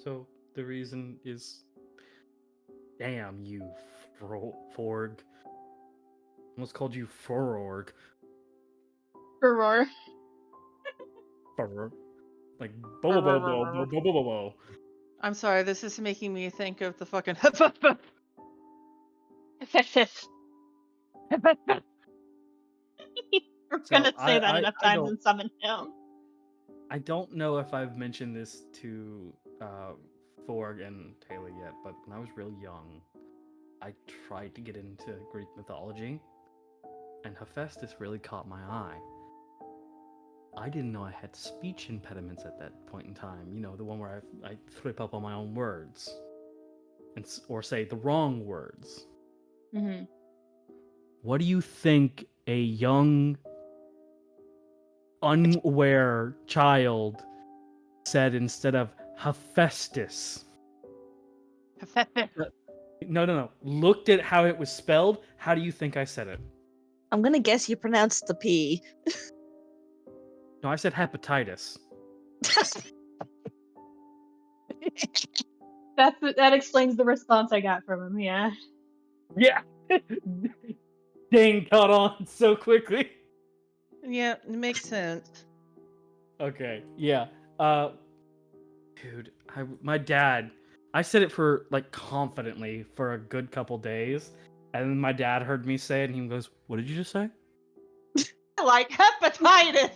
So the reason is, damn you, Forg. Almost called you Fororg. Roar. Like bo. I'm sorry, this is making me think of the fucking We're gonna So say that enough times don't- and summon him. I don't know if I've mentioned this to Forg and Tala yet, but when I was real young, I tried to get into Greek mythology, and Hephaestus really caught my eye. I didn't know I had speech impediments at that point in time. You know, the one where I trip up on my own words, or say the wrong words. Mm-hmm. What do you think a young, unaware child said instead of Hephaestus? No. Looked at how it was spelled. How do you think I said it? I'm gonna guess you pronounced the P. No, I said hepatitis. That explains the response I got from him. Yeah. Yeah. Dang, caught on so quickly. Yeah, it makes sense. Okay, yeah. Dude, my dad, I said it for like confidently for a good couple days, and then my dad heard me say it, and he goes, "What did you just say?" Like hepatitis.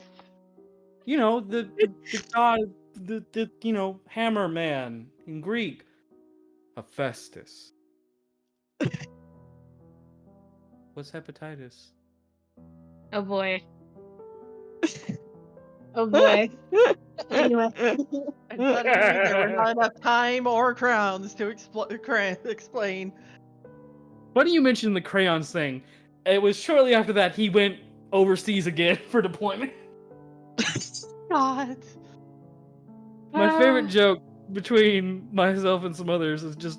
You know, the god, the hammer man in Greek, Hephaestus. What's hepatitis? Oh boy. Oh boy. Anyway. And suddenly there were not enough time or crowns to explain. Funny you mentioned the crayons thing. It was shortly after that he went overseas again for deployment. God. My favorite joke between myself and some others is just,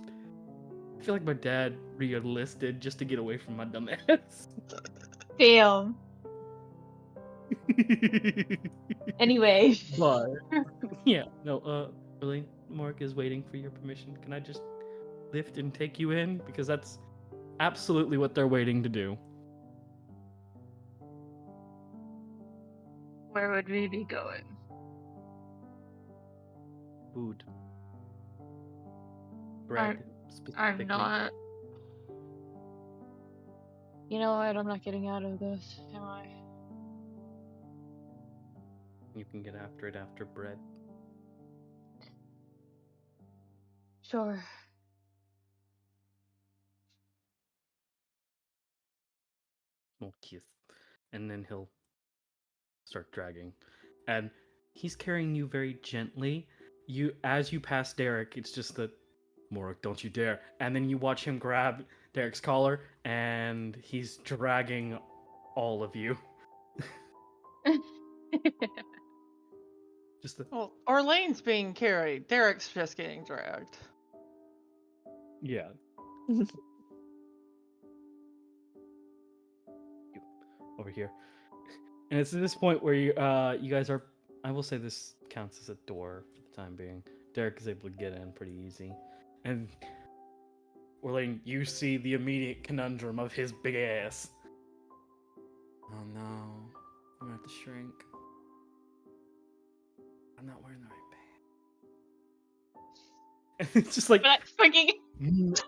I feel like my dad re-enlisted just to get away from my dumb ass. Damn. Anyway. But yeah, no, really, Mark is waiting for your permission. Can I just lift and take you in? Because that's absolutely what they're waiting to do. Where would we be going? Food. Bread, specifically. I'm not. You know what? I'm not getting out of this, am I? You can get after it after bread. Sure. Oh, kiss. and then he'll start dragging. And he's carrying you very gently. As you pass Derek, it's just the Morik, don't you dare. And then you watch him grab Derek's collar and he's dragging all of you. Just the Well, Orlain's being carried. Derek's just getting dragged. yeah. Over here. And it's at this point where you guys are, I will say this counts as a door for the time being. Derek is able to get in pretty easy. And Orlain, you see the immediate conundrum of his big ass. Oh no. I'm gonna have to shrink. I'm not wearing the right pants. And it's just like But fucking. mm,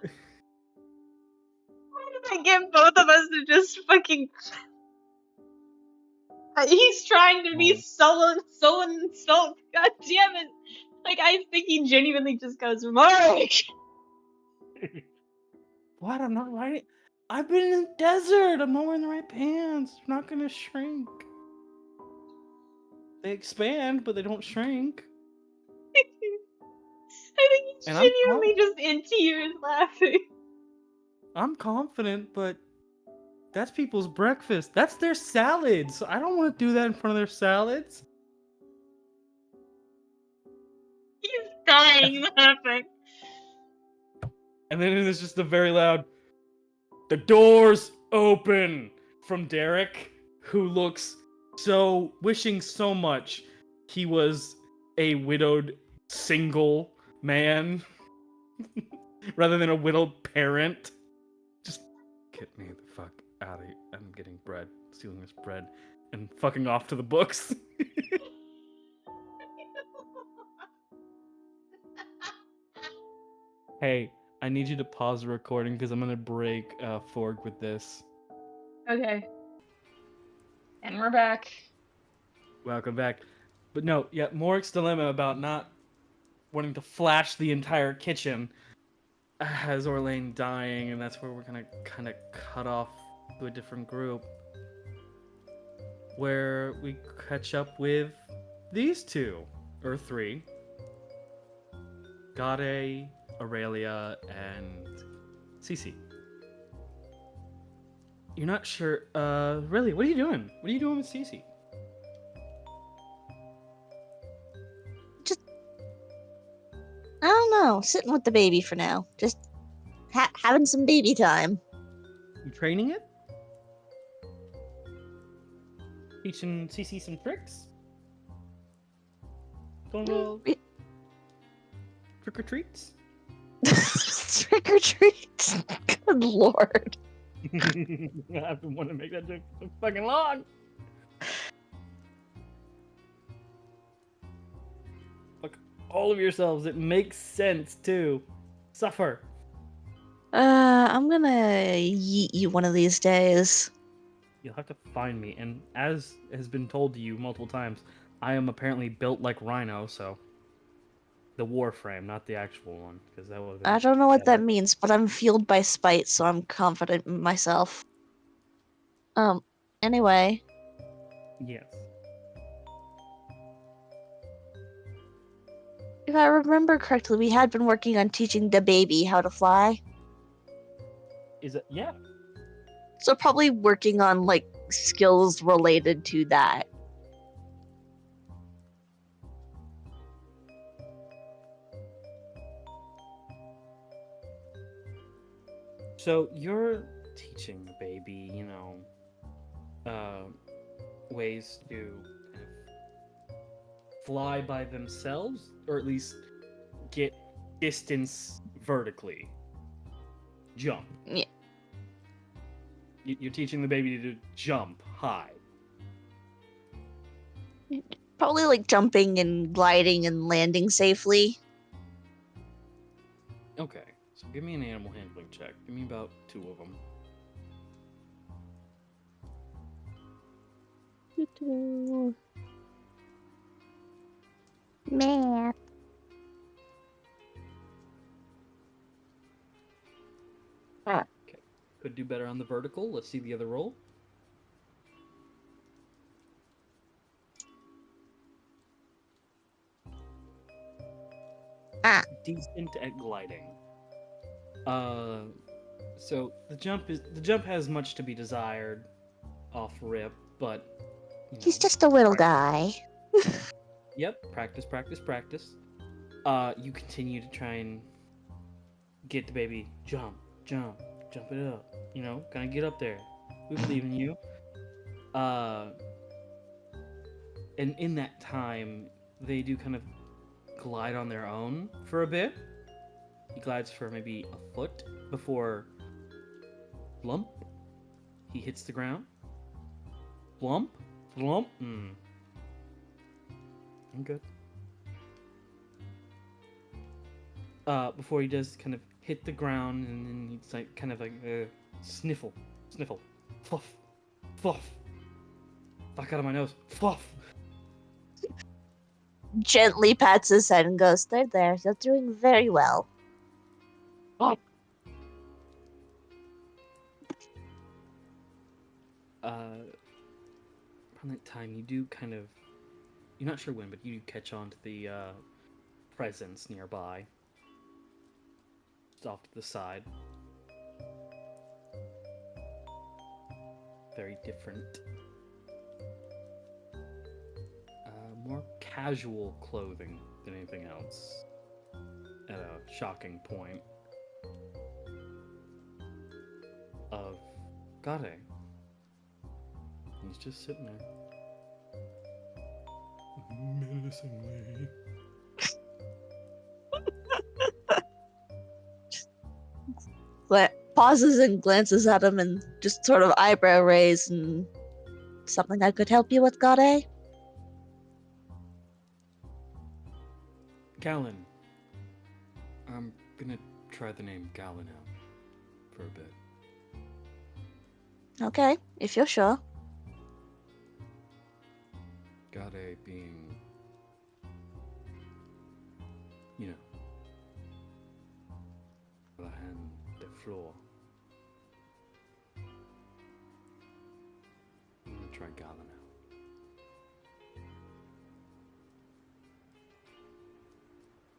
Why did I get both of us to just fucking. He's trying to be sullen. God damn it! Like I think he genuinely just goes, Mark. what? I'm not right. I've been in the desert. I'm not wearing the right pants. I'm not gonna shrink. They expand, but they don't shrink. I think he's And I'm genuinely just in tears laughing. I'm confident, but that's people's breakfast. That's their salads. I don't want to do that in front of their salads. He's dying laughing. And then there's just a very loud, "The doors open," from Derek, who looks so wishing so much he was a widowed single man rather than a widowed parent. Just get me the fuck out of here. I'm getting bread, stealing this bread, and fucking off to the books. Hey, I need you to pause the recording because I'm gonna break Forg with this. Okay. And we're back. Welcome back. But no, yeah, Morik's dilemma about not wanting to flash the entire kitchen has Orlain dying, and that's where we're gonna kind of cut off to a different group. Where we catch up with these two, or three. Gade, Aurelia, and Cece. You're not sure, really, what are you doing? What are you doing with Cece? I don't know. Sitting with the baby for now. Just having some baby time. You training it? Teaching Cece some tricks? Going to trick or treats? Trick or treat. Good lord. I've been wanting to make that joke so fucking long. Fuck all of yourselves. It makes sense too. Suffer. I'm gonna yeet you one of these days. You'll have to find me, and as has been told to you multiple times, I am apparently built like Rhino, so the Warframe, not the actual one, because that would. I don't know what that means, but I'm fueled by spite, so I'm confident in myself. Anyway. Yes. If I remember correctly, we had been working on teaching the baby how to fly. Is it? Yeah. So probably working on, like, skills related to that. So you're teaching the baby, ways to kind of fly by themselves, or at least get distance vertically. Jump. Yeah. You're teaching the baby to jump high. Probably like jumping and gliding and landing safely. Okay, so give me an animal handling check. Give me about 2 of them. Math. Okay, could do better on the vertical. Let's see the other roll. decent at gliding. So the jump has much to be desired off rip, but He's just a little guy. Yep, practice. You continue to try and get the baby jump it up. Kind of get up there. We believe in you. And in that time, they do kind of glide on their own for a bit. He glides for maybe a foot before blump. He hits the ground. Blump. I'm good. Before he does kind of hit the ground, and then he's like kind of like sniffle, fluff, back out of my nose, fluff. Gently pats his head and goes, "They're there. You're doing very well." Oh. Around that time, you do kind of, you're not sure when, but you do catch on to the presence nearby. Just off to the side. Very different. More casual clothing than anything else. At a shocking point. Of Gade. He's just sitting there. Menacingly. Pauses and glances at him and just sort of eyebrow raise and something I could help you with, Gade? Gallon. I'm gonna try the name Gallon out for a bit. Okay, if you're sure. Gade being, la hand de flor. I'm gonna try Gallon out.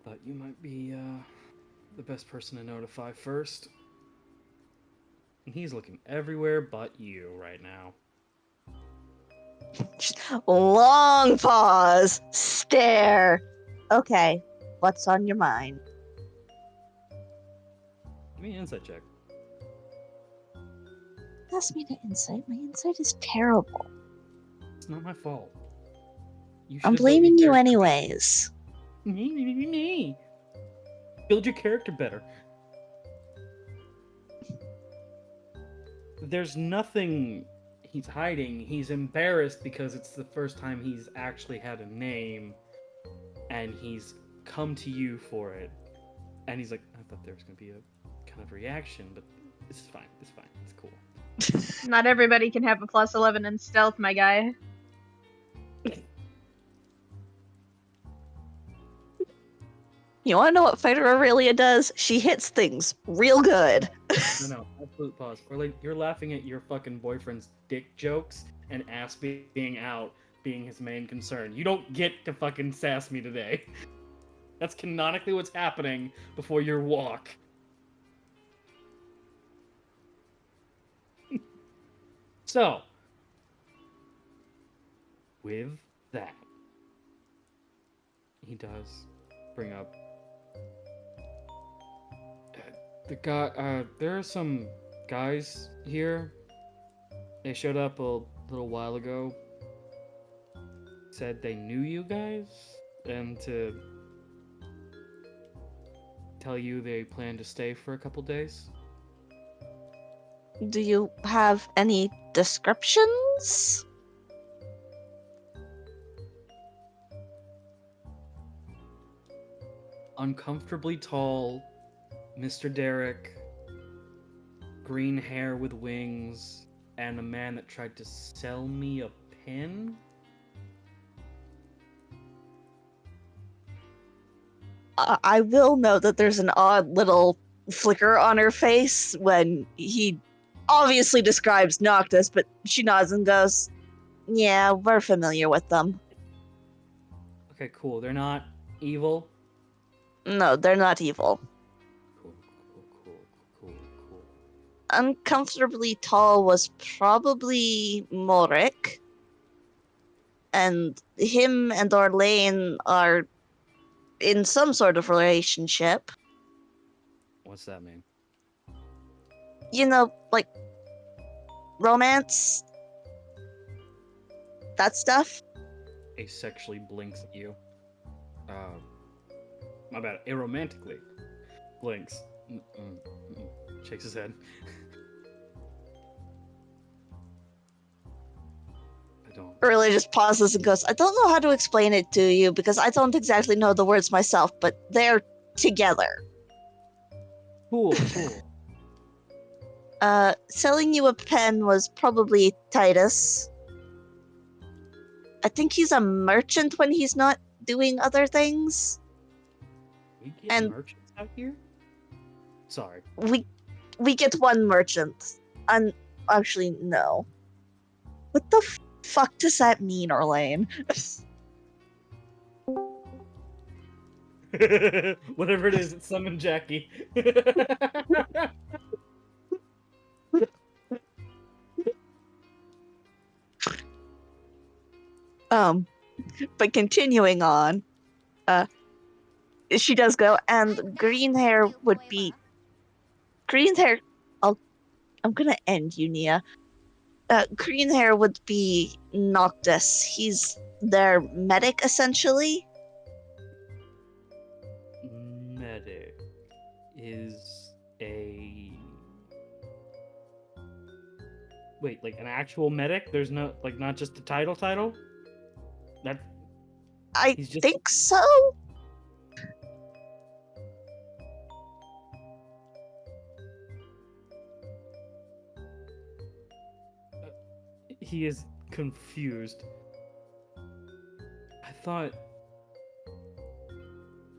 But you might be the best person to notify first. And he's looking everywhere but you right now. Long pause. Stare. Okay, what's on your mind? Give me an insight check. Ask me to insight. My insight is terrible. It's not my fault. You I'm should've built blaming your you character anyways. better. Me. Build your character better. There's nothing he's hiding. He's embarrassed because it's the first time he's actually had a name, and he's come to you for it. And he's like, I thought there was going to be a kind of reaction, but it's fine. It's cool. Not everybody can have a plus 11 in stealth, my guy. You want to know what Fighter Aurelia does? She hits things real good. No, absolute pause. Or like, you're laughing at your fucking boyfriend's dick jokes and ass being out being his main concern. You don't get to fucking sass me today. That's canonically what's happening before your walk. So, with that, he does bring up The guy, there are some guys here. They showed up a little while ago. said they knew you guys and to tell you they plan to stay for a couple days. Do you have any descriptions? Uncomfortably tall, Mr. Derek, green hair with wings, and a man that tried to sell me a pin? I will note that there's an odd little flicker on her face when he obviously describes Noctis, but she nods and goes, "Yeah, we're familiar with them." Okay, cool. They're not evil. No, they're not evil. Cool, cool, cool, cool, cool. Uncomfortably tall was probably Morik, and him and Orlain are in some sort of relationship. What's that mean? You know, like romance, that stuff. Asexually blinks at you. My bad. Aromantically blinks. Shakes his head. I don't. Aurelia just pauses and goes, I don't know how to explain it to you because I don't exactly know the words myself, but they're together. Cool, cool. Selling you a pen was probably Titus. I think he's a merchant when he's not doing other things. We get And merchants out here? Sorry. we get one merchant. And actually, no. What the fuck does that mean, Orlain? Whatever it is, it's summon Jackie. But continuing on, she does go, and green hair would be green hair. I'm gonna end you, Nia. Green hair would be Noctis. He's their medic essentially. Medic is a. Wait, like an actual medic? There's no, like, not just the title? That. I He's just. think so. He is confused. I thought.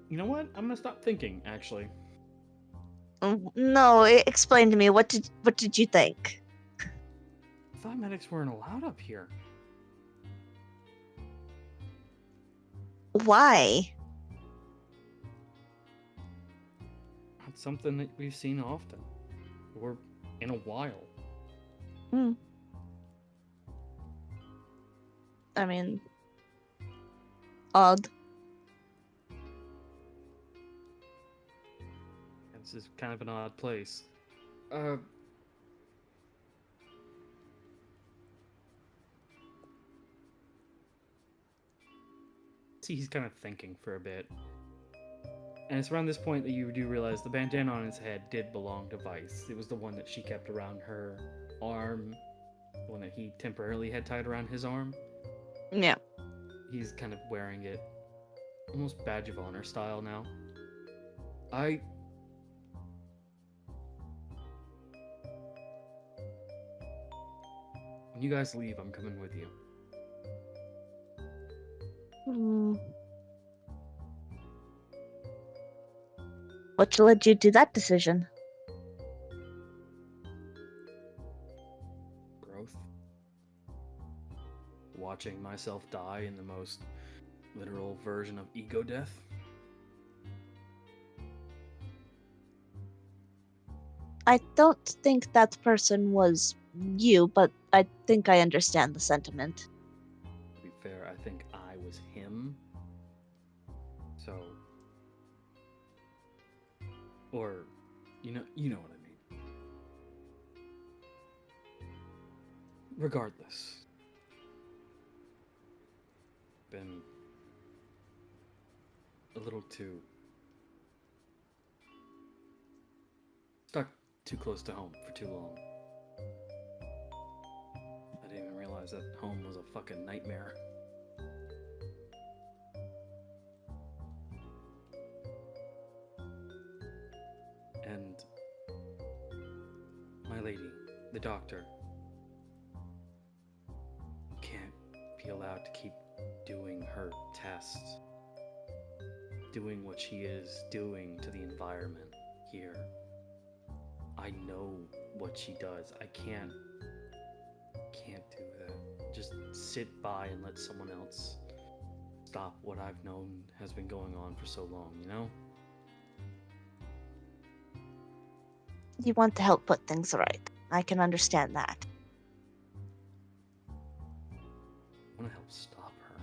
You know what? I'm gonna stop thinking, actually. No, explain to me. What did you think? I thought medics weren't allowed up here. Why? Not something that we've seen often. Or in a while. I mean, odd. This is kind of an odd place. See, he's kind of thinking for a bit. And it's around this point that you do realize the bandana on his head did belong to Vice. It was the one that she kept around her arm, the one that he temporarily had tied around his arm. Yeah. He's kind of wearing it almost badge of honor style now. When you guys leave, I'm coming with you. What led you to that decision? Growth. Watching myself die in the most literal version of ego death. I don't think that person was you, but I think I understand the sentiment. To be fair, I think I was him. So, or you know what I mean. Regardless, been a little too stuck too close to home for too long. I didn't even realize that home was a fucking nightmare. And my lady, the doctor, can't be allowed to keep doing her tests, doing what she is doing to the environment here. I know what she does. I can't do that. Just sit by and let someone else stop what I've known has been going on for so long, you know? You want to help put things right. I can understand that. I want to help stop her.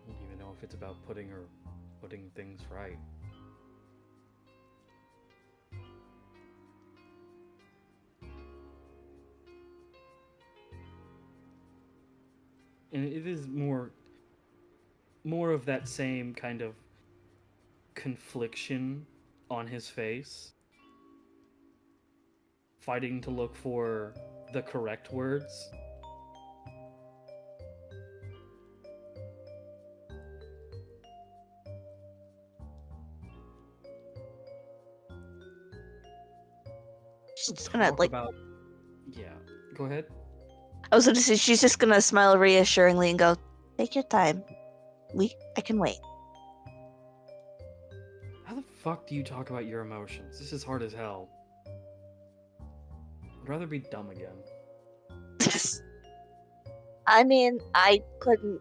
I don't even know if it's about putting things right. And it is more of that same kind of confliction on his face, fighting to look for the correct words. She's just gonna, Talk like, about, yeah. Go ahead. I was gonna say, she's just gonna smile reassuringly and go, take your time. I can wait. How the fuck do you talk about your emotions? This is hard as hell. I'd rather be dumb again. I mean, I couldn't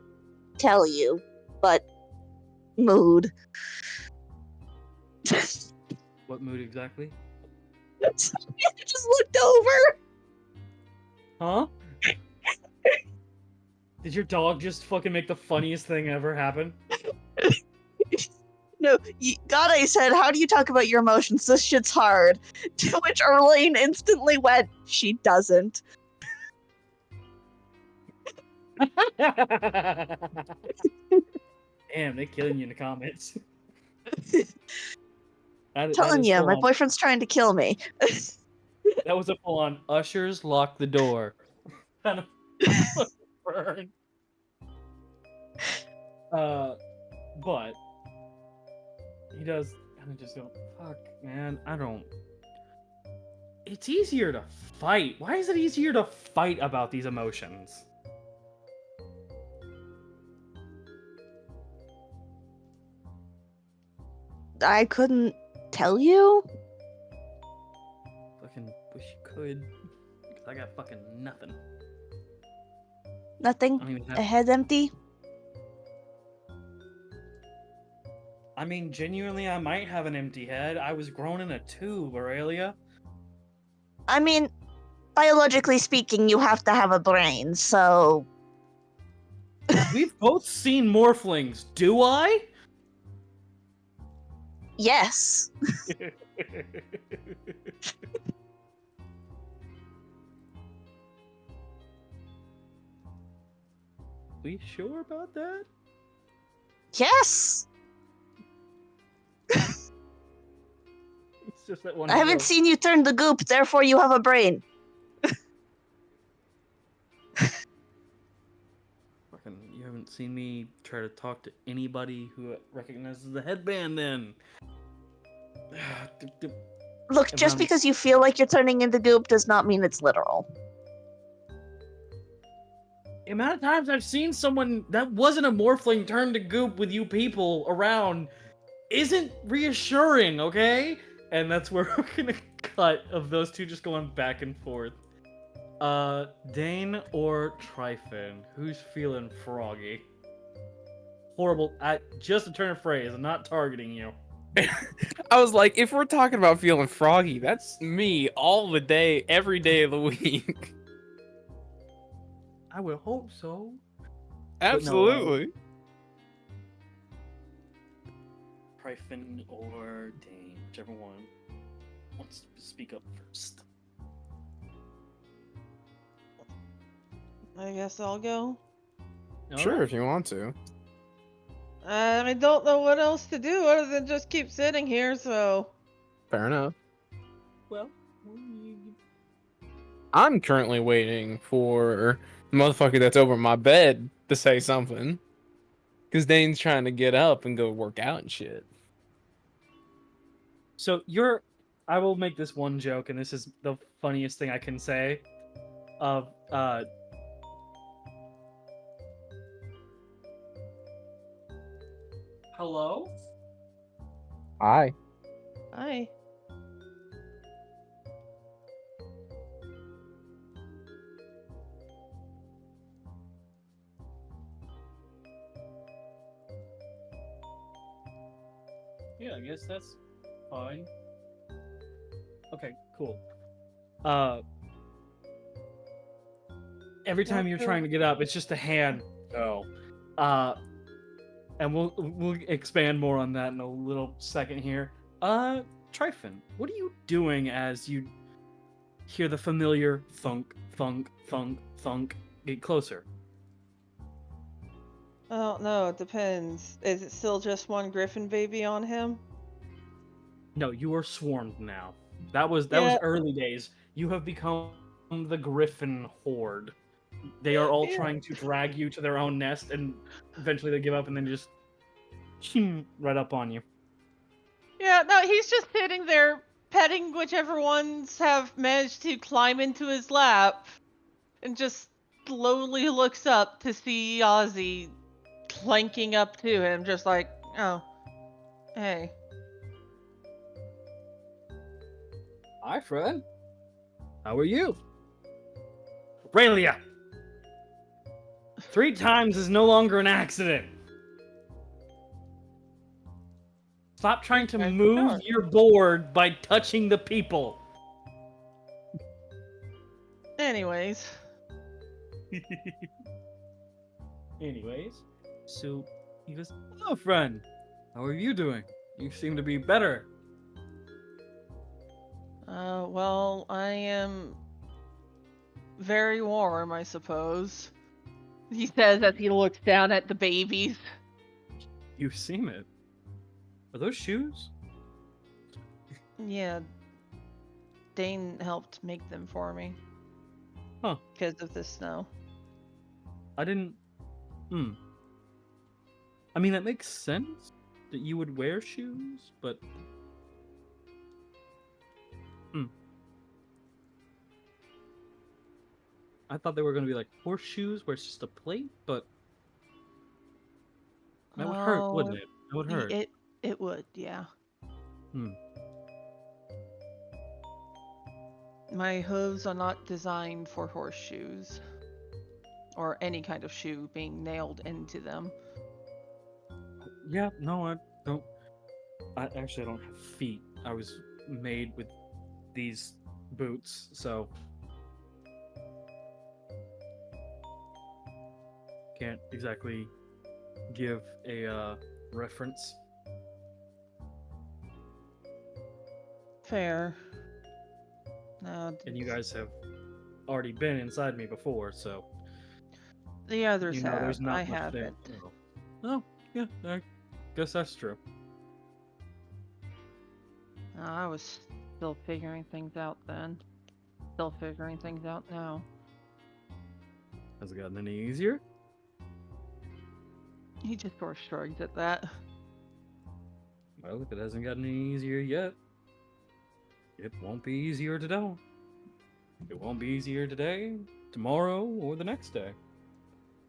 tell you, but mood. What mood exactly? Just looked over. Huh? Did your dog just fucking make the funniest thing ever happen? No, Gade said, how do you talk about your emotions? This shit's hard. To which Orlain instantly went, she doesn't. Damn, they killing you in the comments. That Telling is you, full my on. boyfriend's trying to kill me. That was a full on ushers lock the door. Kind of burn. But he does kind of just go, fuck, man, I don't. It's easier to fight. Why is it easier to fight about these emotions? I couldn't tell you? Fucking wish you could. Because I got fucking nothing. Nothing? I don't even have. A head empty? I mean, genuinely, I might have an empty head. I was grown in a tube, Aurelia. I mean, biologically speaking, you have to have a brain, so... We've both seen morphlings, do I? Yes. We sure about that? Yes! It's just that one. I haven't seen you turn the goop, therefore you have a brain. Fucking, you haven't seen me try to talk to anybody who recognizes the headband. Then. Look, just because you feel like you're turning into goop does not mean it's literal. The amount of times I've seen someone that wasn't a morphling turn to goop with you people around isn't reassuring, okay? And that's where we're gonna cut of those two just going back and forth. Dein or Tryphon? Who's feeling froggy? Horrible. Just a turn of phrase. I'm not targeting you. I was like, if we're talking about feeling froggy, that's me all the day, every day of the week. I would hope so. Absolutely. Tryphon or Dein, whichever one wants to speak up first. I guess I'll go. Sure, if you want to. I don't know what else to do other than just keep sitting here, so... Fair enough. Well, I'm currently waiting for the motherfucker that's over my bed to say something. Because Dane's trying to get up and go work out and shit. so I will make this one joke, and this is the funniest thing I can say. Hello? Hi. Hi. Yeah, I guess that's fine. Okay, cool. Every time you're trying to get up, it's just a hand. Oh. And we'll expand more on that in a little second here. Tryphon, what are you doing as you hear the familiar thunk, thunk, thunk, thunk get closer? Oh no, it depends. Is it still just one griffin baby on him? No, you are swarmed now. That was Yeah. early days. You have become the griffin horde. They are all Yeah. trying to drag you to their own nest, and eventually they give up and then just right up on you. Yeah, no, he's just sitting there petting whichever ones have managed to climb into his lap and just slowly looks up to see Ozzy clanking up to him, just like, oh, hey. Hi, friend. How are you? Aurelia! 3 times is no longer an accident. Stop trying to Okay, move sure. your board by touching the people. Anyways. Anyways, so he goes, hello, friend. How are you doing? You seem to be better. Well, I am very warm, I suppose. He says as he looks down at the babies. You seem it. Are those shoes? Yeah, Dane helped make them for me. Huh. Because of the snow. I didn't. I mean, that makes sense that you would wear shoes, but. I thought they were going to be like horseshoes where it's just a plate, but. That would hurt, wouldn't it? That would hurt. It would, yeah. My hooves are not designed for horseshoes. Or any kind of shoe being nailed into them. Yeah, no, I don't. I actually don't have feet. I was made with these boots, so. Can't exactly give a reference. Fair. No, And you guys have already been inside me before, so. the others You know, have. there's not I much there. haven't. Oh, yeah, I guess that's true. I was still figuring things out then. Still figuring things out now. Has it gotten any easier? He just sort of shrugs at that. Well, if it hasn't gotten any easier yet, it won't be easier today. It won't be easier today, tomorrow, or the next day.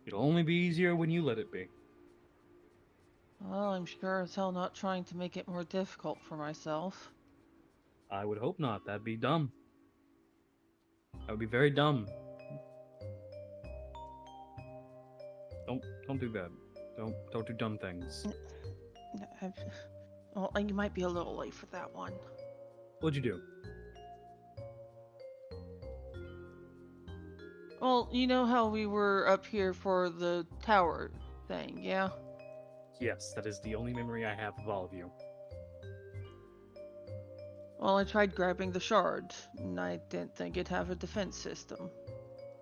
It'll only be easier when you let it be. Well, I'm sure as hell not trying to make it more difficult for myself. I would hope not. That'd be dumb. That would be very dumb. Don't do that. Don't do dumb things. Well, you might be a little late for that one. What'd you do? Well, you know how we were up here for the tower thing, yeah? Yes, that is the only memory I have of all of you. Well, I tried grabbing the shard, and I didn't think it'd have a defense system.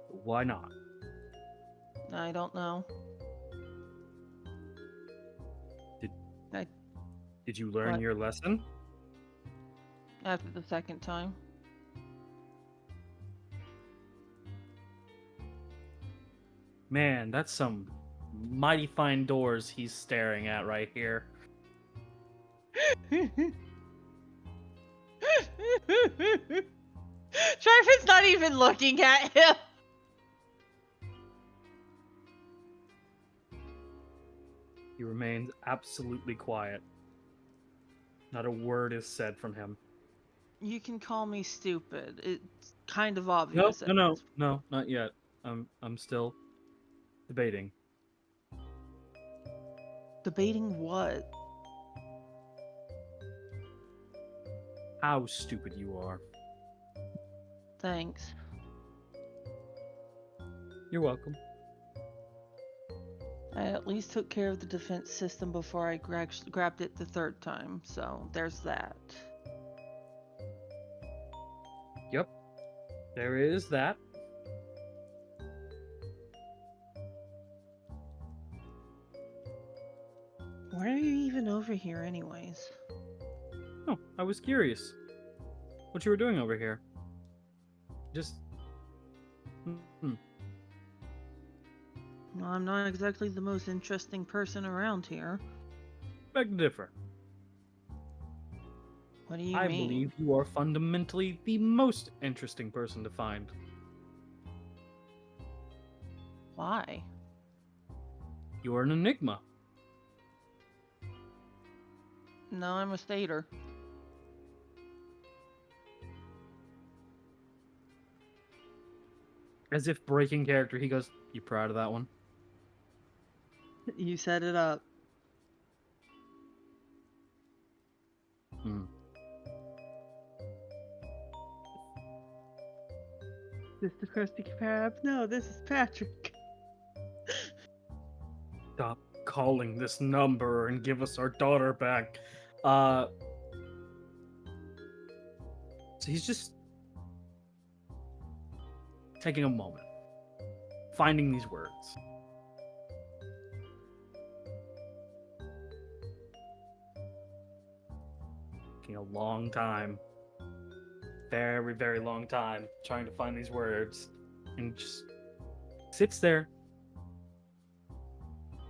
Why not? I don't know. Did you learn What? your lesson? After the second time. Man, that's some mighty fine doors he's staring at right here. Tryphon's not even looking at him. He remains absolutely quiet. Not a word is said from him. You can call me stupid. It's kind of No, obvious. no, not yet. I'm still debating. Debating what? how stupid you are. Thanks. You're welcome. I at least took care of the defense system before I grabbed it the third time, so there's that. Yep. There is that. Why are you even over here anyways? Oh, I was curious. What you were doing over here. Just... Hmm. Well, I'm not exactly the most interesting person around here. Beg to differ. What do you I mean? believe you are fundamentally the most interesting person to find. Why? You are an enigma. No, I'm a stater. As if breaking character, he goes, "You proud of that one?" You set it up. Hmm. This the Krusty Krab? No, this is Patrick. Stop calling this number and give us our daughter back. So he's just taking a moment, finding these words. Taking a long time. Very, very long time trying to find these words. And just sits there.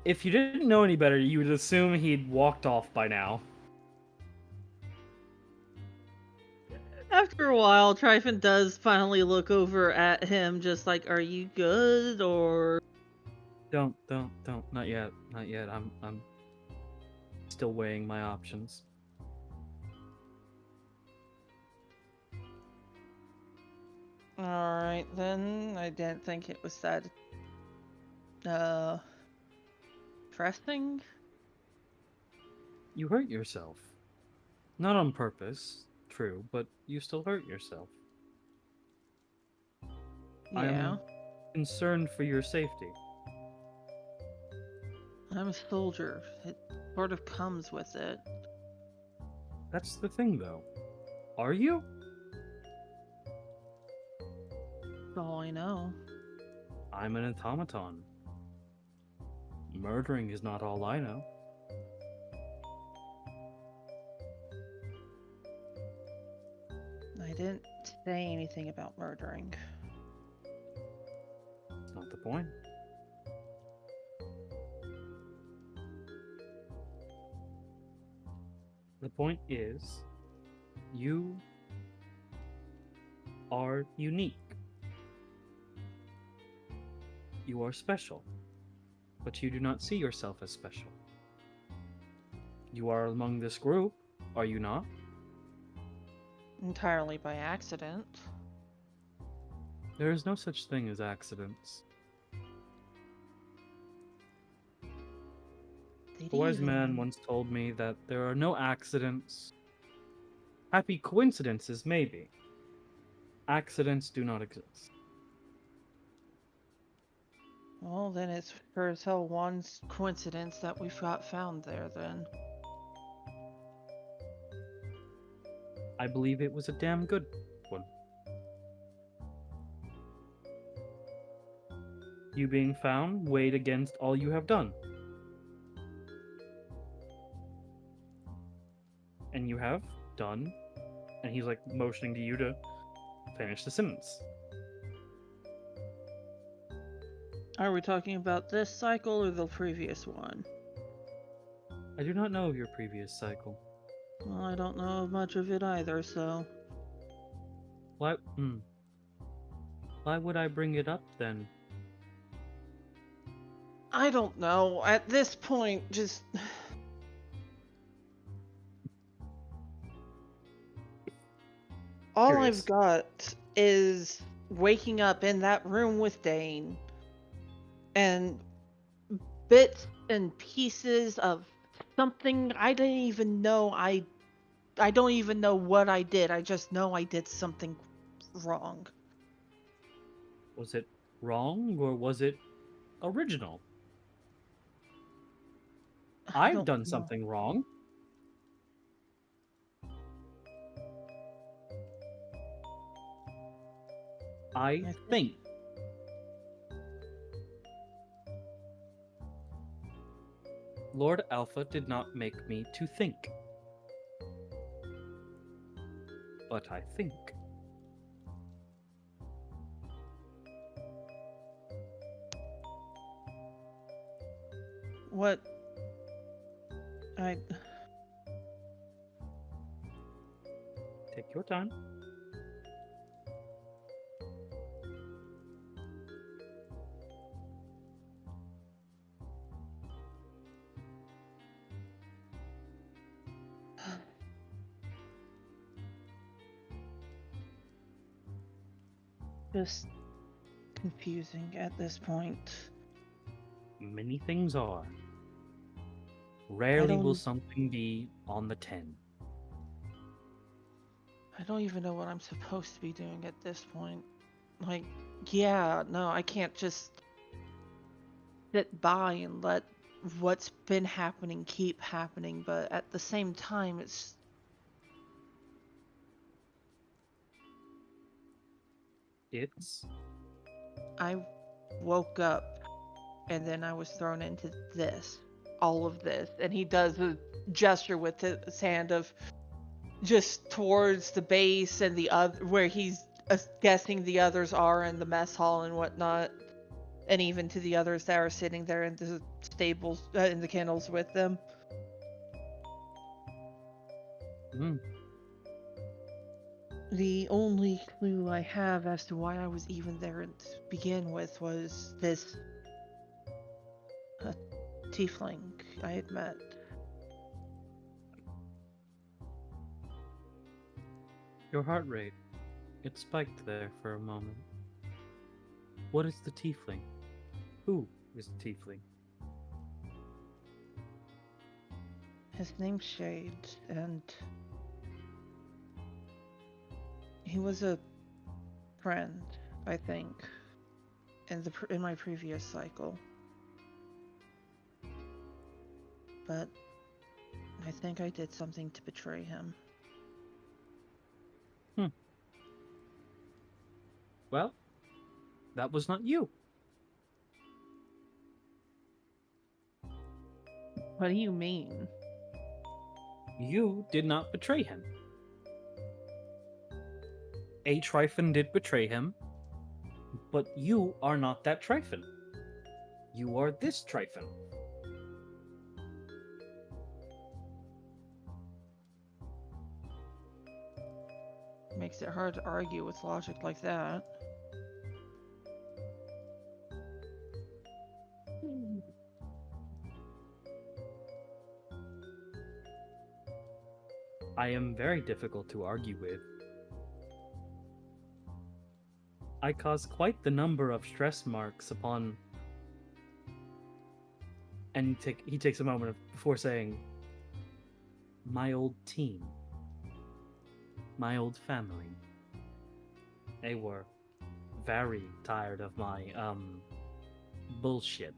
If you didn't know any better, you would assume he'd walked off by now. After a while, Tryphon does finally look over at him, just like, "Are you good?" Or Don't. Not yet. Not yet. I'm still weighing my options. alright, then I didn't think it was that pressing. You hurt yourself. Not on purpose, true, but you still hurt yourself. Yeah. I'm concerned for your safety. I'm a soldier. It sort of comes with it. That's the thing, though. Are you? That's all I know. I'm an automaton. Murdering is not all I know. I didn't say anything about murdering. That's not the point. The point is, you are unique. You are special, but you do not see yourself as special. You are among this group, are you not? Entirely by accident. There is no such thing as accidents. Did A wise even- man once told me that there are no accidents. Happy coincidences, maybe. Accidents do not exist. Well, then it's sure as hell one coincidence that we've got found there, then. I believe it was a damn good one. You being found weighed against all you have done. And you have done, and he's like motioning to you to finish the sentence. Are we talking about this cycle or the previous one? I do not know of your previous cycle. Well, I don't know much of it either, so... Why? Why would I bring it up then? I don't know. At this point, just... All Curious. I've got is waking up in that room with Dein and bits and pieces of something I didn't even know I don't even know what I did. I just know I did something wrong. Was it wrong or was it original? I I've don't done know. something wrong. I I think. Lord Alpha did not make me to think. But I think. What I Take your time. just confusing at this point. Many things are. Rarely will don't- something be on the 10. I don't even know what I'm supposed to be doing at this point. Like, yeah, no, I can't just sit by and let what's been happening keep happening, but at the same time, It's I woke up and then I was thrown into this, all of this, and he does a gesture with his hand of just towards the base and the other where he's guessing the others are in the mess hall and whatnot, and even to the others that are sitting there in the stables, in the kennels with them. The only clue I have as to why I was even there to begin with was this tiefling I had met. your heart rate. It spiked there for a moment. What is the tiefling? Who is the tiefling? His name's Shade, and he was a friend, I think, in my previous cycle. But I think I did something to betray him. Well, that was not you. What do you mean? You did not betray him. A Tryphon did betray him, but you are not that Tryphon. You are this Tryphon. Makes it hard to argue with logic like that. I am very difficult to argue with. I cause quite the number of stress marks upon. And he takes a moment before saying, my old team, my old family. They were very tired of my bullshit.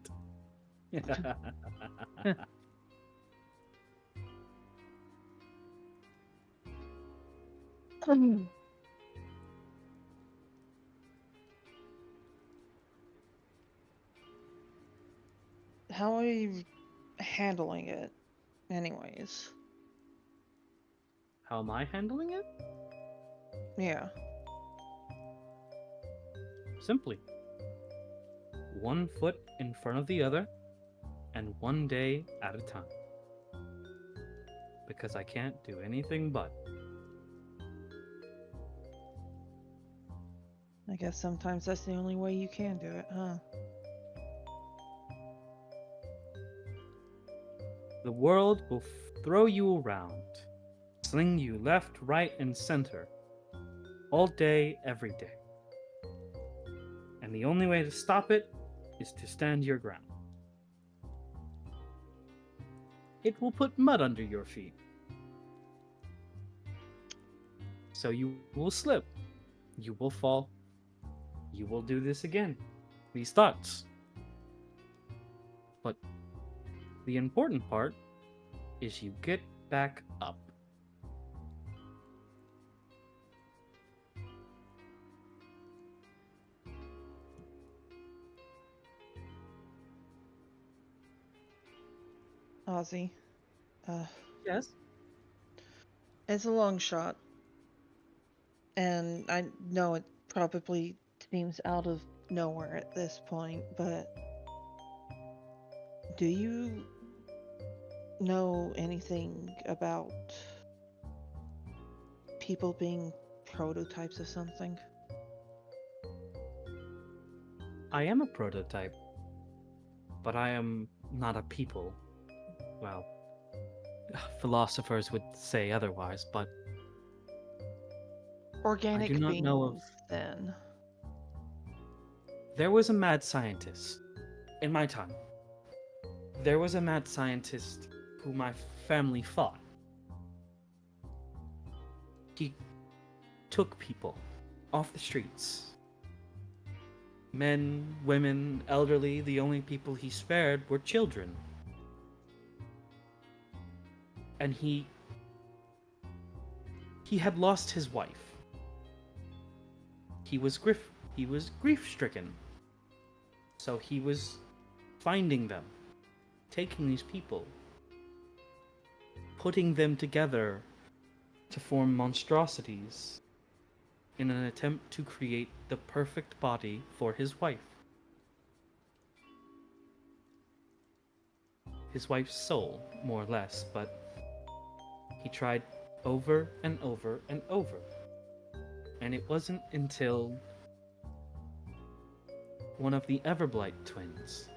How are you handling it, anyways? How am I handling it? Yeah. Simply. One foot in front of the other, and one day at a time. Because I can't do anything but. I guess sometimes that's the only way you can do it, huh? The world will throw you around, sling you left, right, and center, all day, every day. And the only way to stop it is to stand your ground. It will put mud under your feet. So you will slip. You will fall. You will do this again. These thoughts. But the important part is you get back up. Ozzy, uh, Yes. it's a long shot, and I know it probably seems out of nowhere at this point, but do you know anything about people being prototypes of something? I am a prototype, but I am not a people. Well, philosophers would say otherwise, but Organic do not beings, know of- then. there was a mad scientist in my time. There was a mad scientist who my family fought. He took people off the streets. Men, women, elderly, the only people he spared were children. And he had lost his wife. He was grief-stricken. So he was finding them, taking these people, putting them together to form monstrosities in an attempt to create the perfect body for his wife. His wife's soul, more or less, but he tried over and over and over. And it wasn't until one of the Everblight twins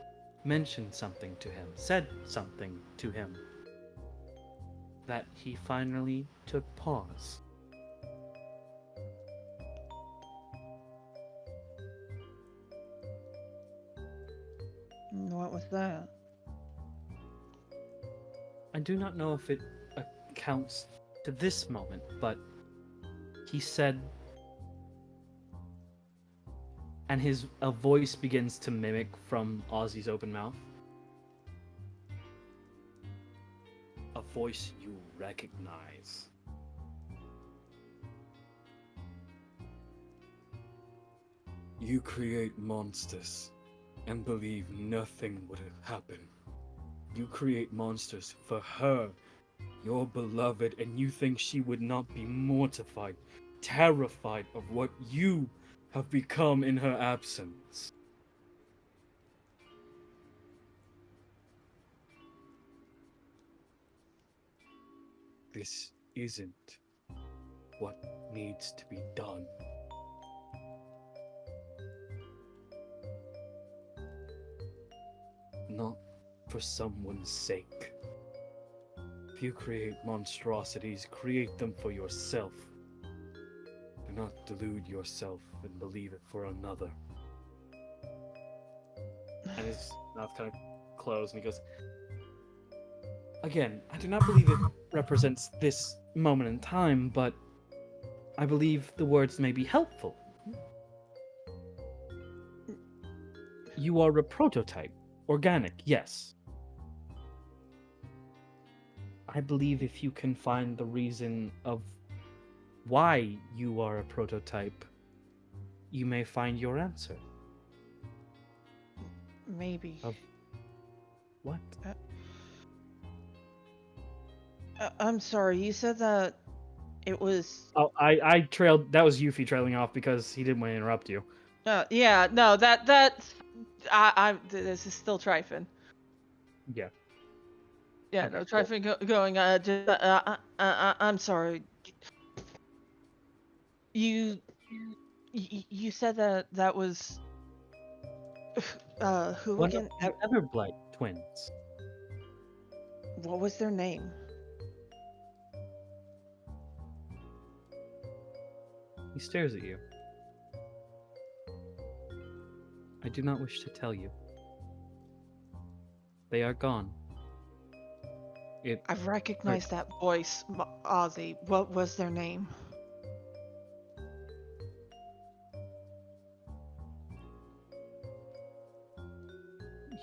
mentioned something to him, said something to him, that he finally took pause. What was that? I do not know if it accounts to this moment, but he said, and a voice begins to mimic from Ozzy's open mouth. A voice you recognize. You create monsters and believe nothing would happen. You create monsters for her, your beloved, and you think she would not be mortified, terrified of what you have become in her absence. This isn't what needs to be done. Not for someone's sake. If you create monstrosities, create them for yourself. Do not delude yourself and believe it for another. And his mouth kind of closed, and he goes, again, I do not believe it represents this moment in time, but I believe the words may be helpful. You are a prototype. Organic, yes. I believe if you can find the reason of why you are a prototype, you may find your answer. Maybe. Of what? I'm sorry, you said that it was. Oh, I trailed. That was Yufi trailing off because he didn't want to interrupt you. Yeah, no, this is still Tryphon. Yeah. Yeah, Okay, no, cool. Tryphon going, I'm sorry. You said that was, who One again? of the Everblight twins. What was their name? He stares at you. I do not wish to tell you. They are gone. I've recognized that voice, Ozzy. What was their name?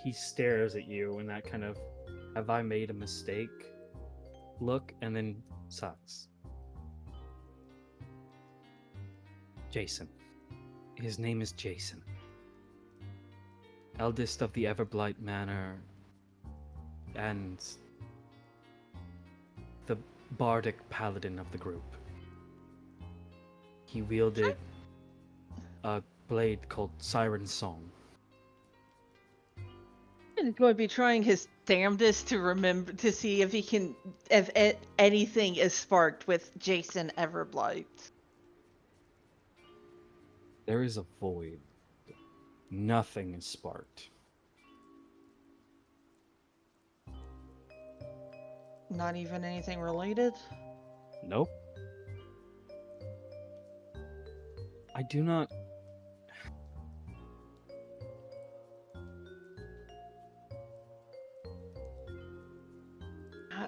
he stares at you in that kind of, have I made a mistake look, and then sucks. Jason. His name is Jason. Eldest of the Everblight Manor, and the bardic paladin of the group. He wielded a blade called Siren Song. He's going to be trying his damnedest to remember to see if he can, if anything is sparked with Jason Everblight. There is a void. Nothing is sparked. Not even anything related? Nope. I do not.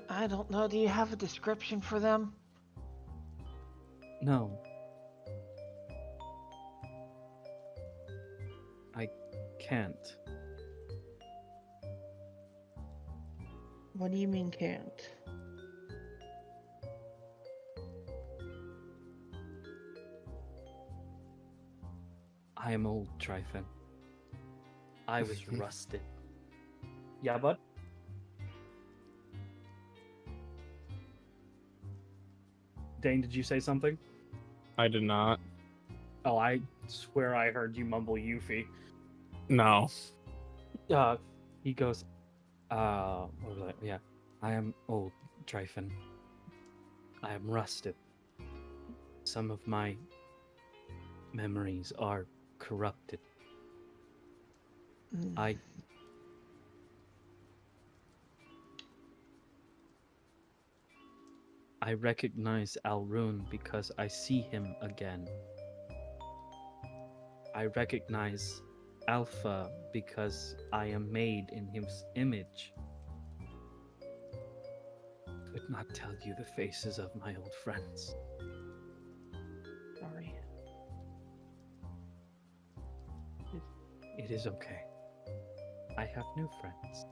I don't know. Do you have a description for them? No. I can't. What do you mean can't? I am old, Tryphon. I was rusted. Yeah, bud? Dane, did you say something? I did not. Oh, I swear I heard you mumble Yufi. No. He goes, what was that? Yeah. I am old, Tryphon. I am rusted. Some of my memories are corrupted. I recognize Alrune because I see him again. I recognize Alpha because I am made in his image. Could not tell you the faces of my old friends. Sorry. It is okay. I have new friends.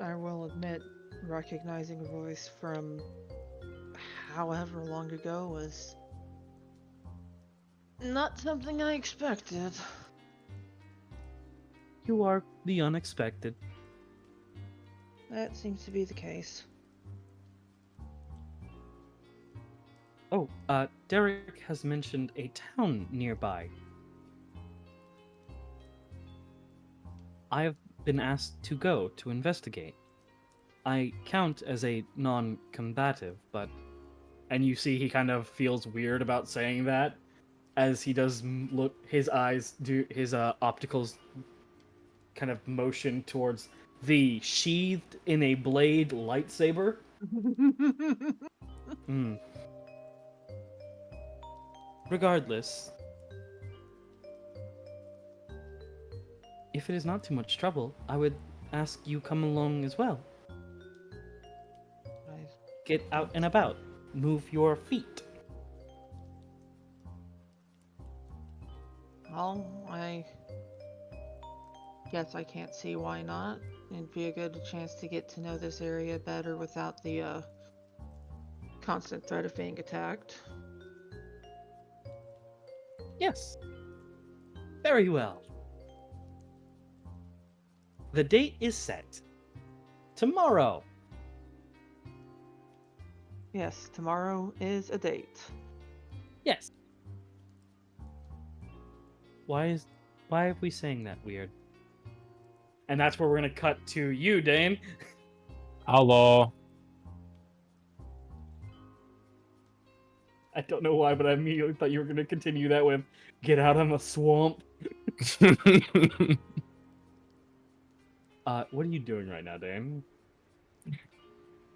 I will admit, recognizing a voice from however long ago was not something I expected. You are the unexpected. That seems to be the case. Oh, Derek has mentioned a town nearby. I have been asked to go to investigate. I count as a non-combative, but... And you see he kind of feels weird about saying that, as he does look, his eyes do, his opticals kind of motion towards the sheathed in a blade lightsaber. Regardless, if it is not too much trouble, I would ask you come along as well. Get out and about. Move your feet. Well, I guess I can't see why not. It'd be a good chance to get to know this area better without the constant threat of being attacked. Yes. Very well. The date is set. Tomorrow. Yes, tomorrow is a date. Yes. Why are we saying that weird? And that's where we're gonna cut to you, Dane. Hello. I don't know why, but I immediately thought you were gonna continue that with "Get out of the swamp." What are you doing right now, Dane?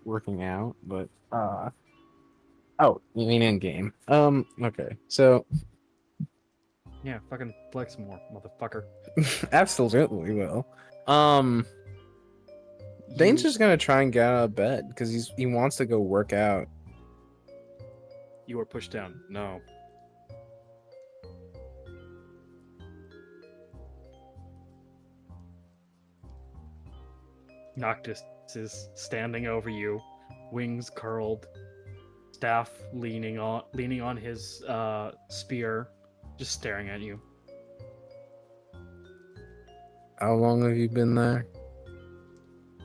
Working out, but oh, you mean in game? Okay, so Yeah, fucking flex more, motherfucker. absolutely will. Dane's just gonna try and get out of bed because he wants to go work out. You are pushed down. No. Noctis is standing over you, wings curled, staff leaning on his spear, just staring at you. How long have you been there?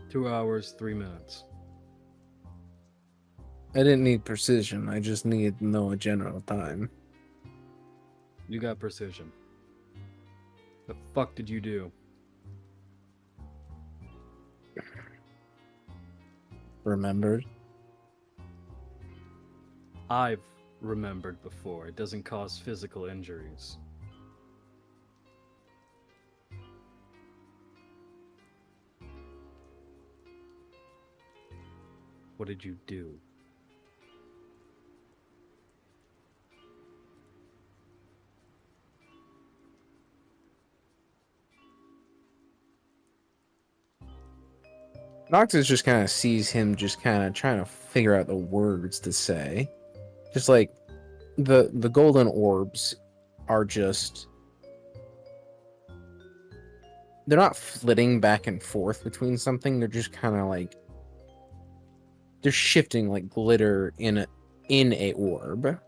2 hours, 3 minutes. I didn't need precision. I just needed to know a general time. You got precision. The fuck did you do? Remembered? I've remembered before. It doesn't cause physical injuries. What did you do? Noctis just kind of sees him just kind of trying to figure out the words to say. Just like the golden orbs are just, they're not flitting back and forth between something. They're just kind of like, they're shifting like glitter in a orb.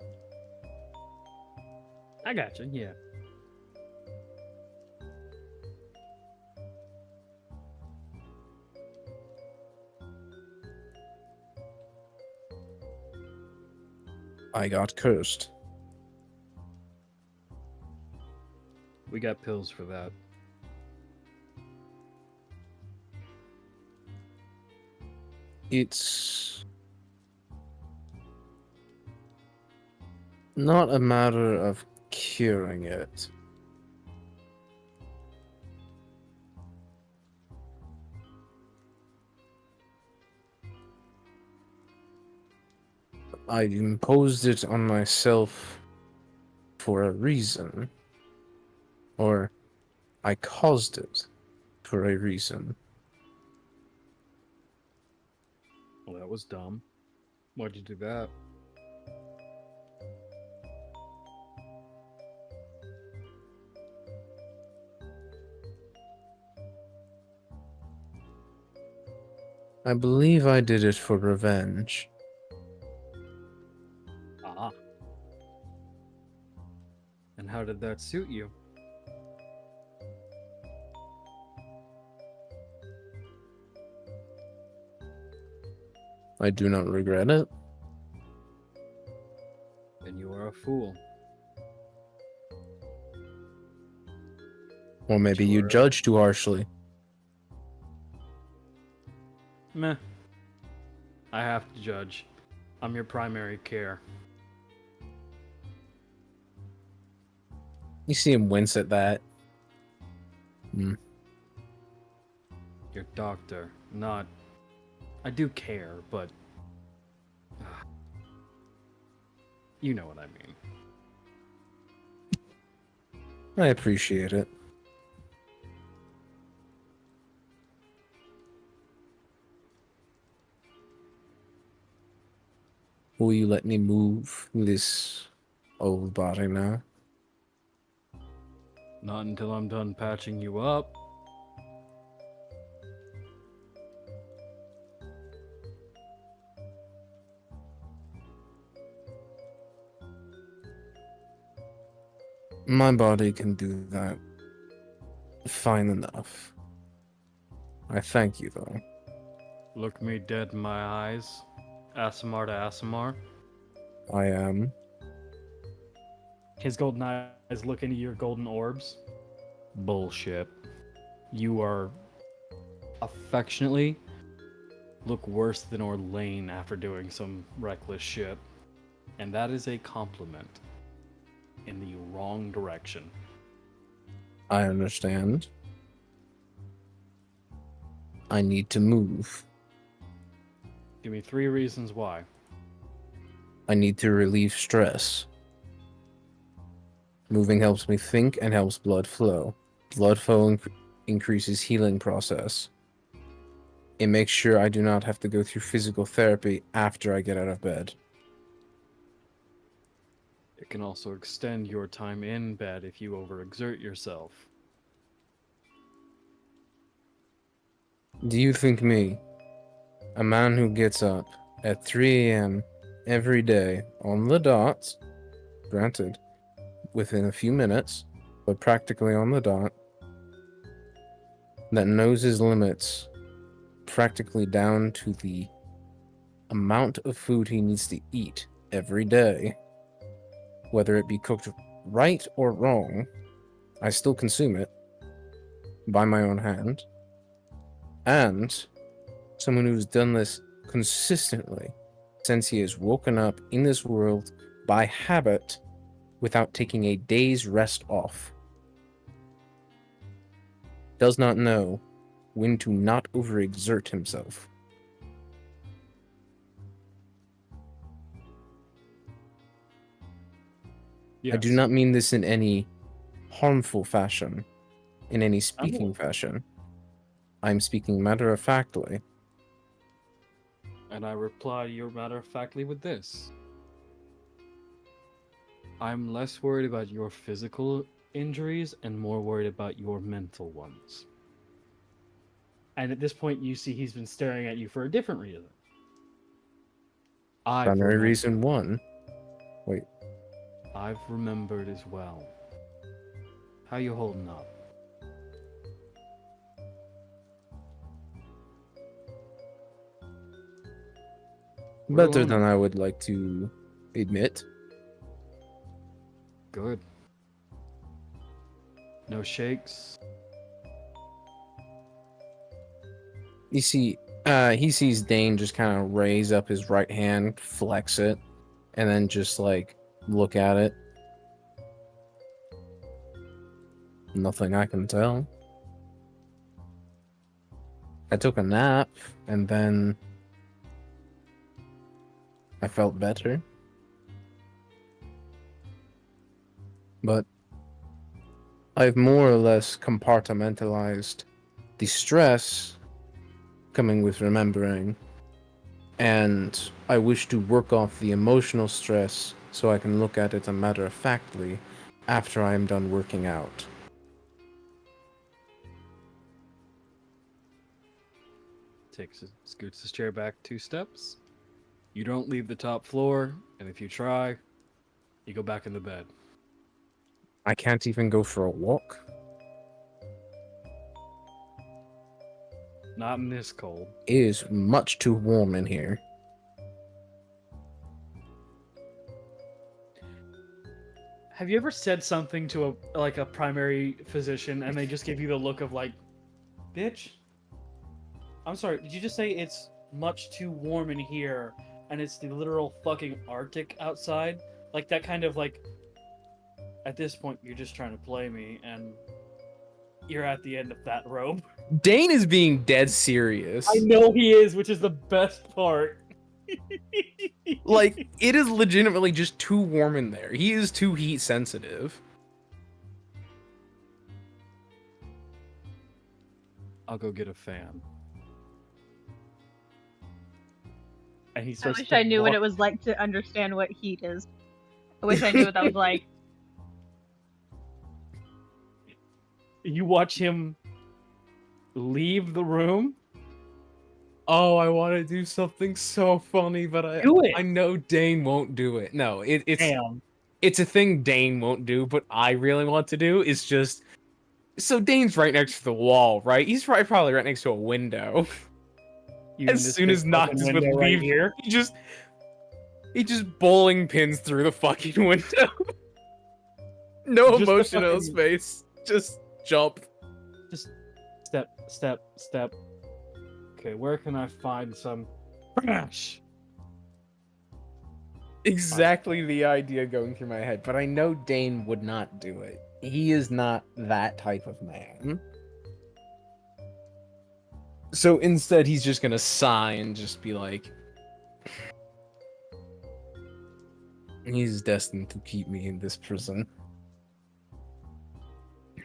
I got you, yeah. I got cursed. We got pills for that. It's not a matter of curing it. I imposed it on myself for a reason. Or I caused it for a reason. Well, that was dumb. Why'd you do that? I believe I did it for revenge. Ah. And how did that suit you? I do not regret it. Then you are a fool. Or maybe you Sure. judge too harshly. Meh. I have to judge. I'm your primary care. You see him wince at that. Hmm. Your doctor. Not... I do care, but... You know what I mean. I appreciate it. Will you let me move this old body now? Not until I'm done patching you up. My body can do that fine enough. I thank you, though. Look me dead in my eyes. Asimar to Asimar. I am. His golden eyes look into your golden orbs. Bullshit. You are affectionately look worse than Orlain after doing some reckless shit. And that is a compliment in the wrong direction. I understand. I need to move. Give me 3 reasons why. I need to relieve stress. Moving helps me think and helps blood flow. Blood flow increases healing process. It makes sure I do not have to go through physical therapy after I get out of bed. It can also extend your time in bed if you overexert yourself. Do you think me, a man who gets up at 3 a.m. every day on the dot, granted, within a few minutes, but practically on the dot, that knows his limits practically down to the amount of food he needs to eat every day, whether it be cooked right or wrong, I still consume it by my own hand, and someone who's done this consistently since he has woken up in this world by habit without taking a day's rest off, does not know when to not overexert himself. Yes. I do not mean this in any harmful fashion, in any I'm speaking fashion. I'm speaking matter-of-factly. And I reply you matter-of-factly with this. I'm less worried about your physical injuries and more worried about your mental ones. And at this point, you see he's been staring at you for a different reason. Primary reason one. Wait. I've remembered as well. How you holding up? We're Better alone. than I would like to admit. Good. No shakes. You see, he sees Dane just kind of raise up his right hand, flex it, and then just like look at it. Nothing I can tell. I took a nap, and then I felt better. But I've more or less compartmentalized the stress coming with remembering, and I wish to work off the emotional stress so I can look at it matter-of-factly after I am done working out. Scoots his chair back 2 steps. You don't leave the top floor, and if you try, you go back in the bed. I can't even go for a walk. Not in this cold. It is much too warm in here. Have you ever said something to a primary physician and they just give you the look of like, bitch? I'm sorry, did you just say it's much too warm in here and it's the literal fucking Arctic outside? Like that kind of like, at this point you're just trying to play me and you're at the end of that rope. Dane is being dead serious. I know he is, which is the best part. Like, it is legitimately just too warm in there. He is too heat sensitive. I'll go get a fan. And he I starts wish to I knew what walk- it was like to understand what heat is. I wish I knew what that was like. You watch him leave the room. Oh, I want to do something so funny, but Do it. I know Dane won't do it. No, it's Damn. it's a thing Dane won't do, but I really want to do is just. So Dane's right next to the wall, right? He's probably right next to a window. You mean As this soon big as fucking Noctis would window right leave, here. he just bowling pins through the fucking window. No Just the emotion in his fucking- face. Just jump. Just step. Okay, where can I find some trash? Exactly the idea going through my head, but I know Dane would not do it. He is not that type of man. So instead, he's just gonna sigh and just be like, he's destined to keep me in this prison.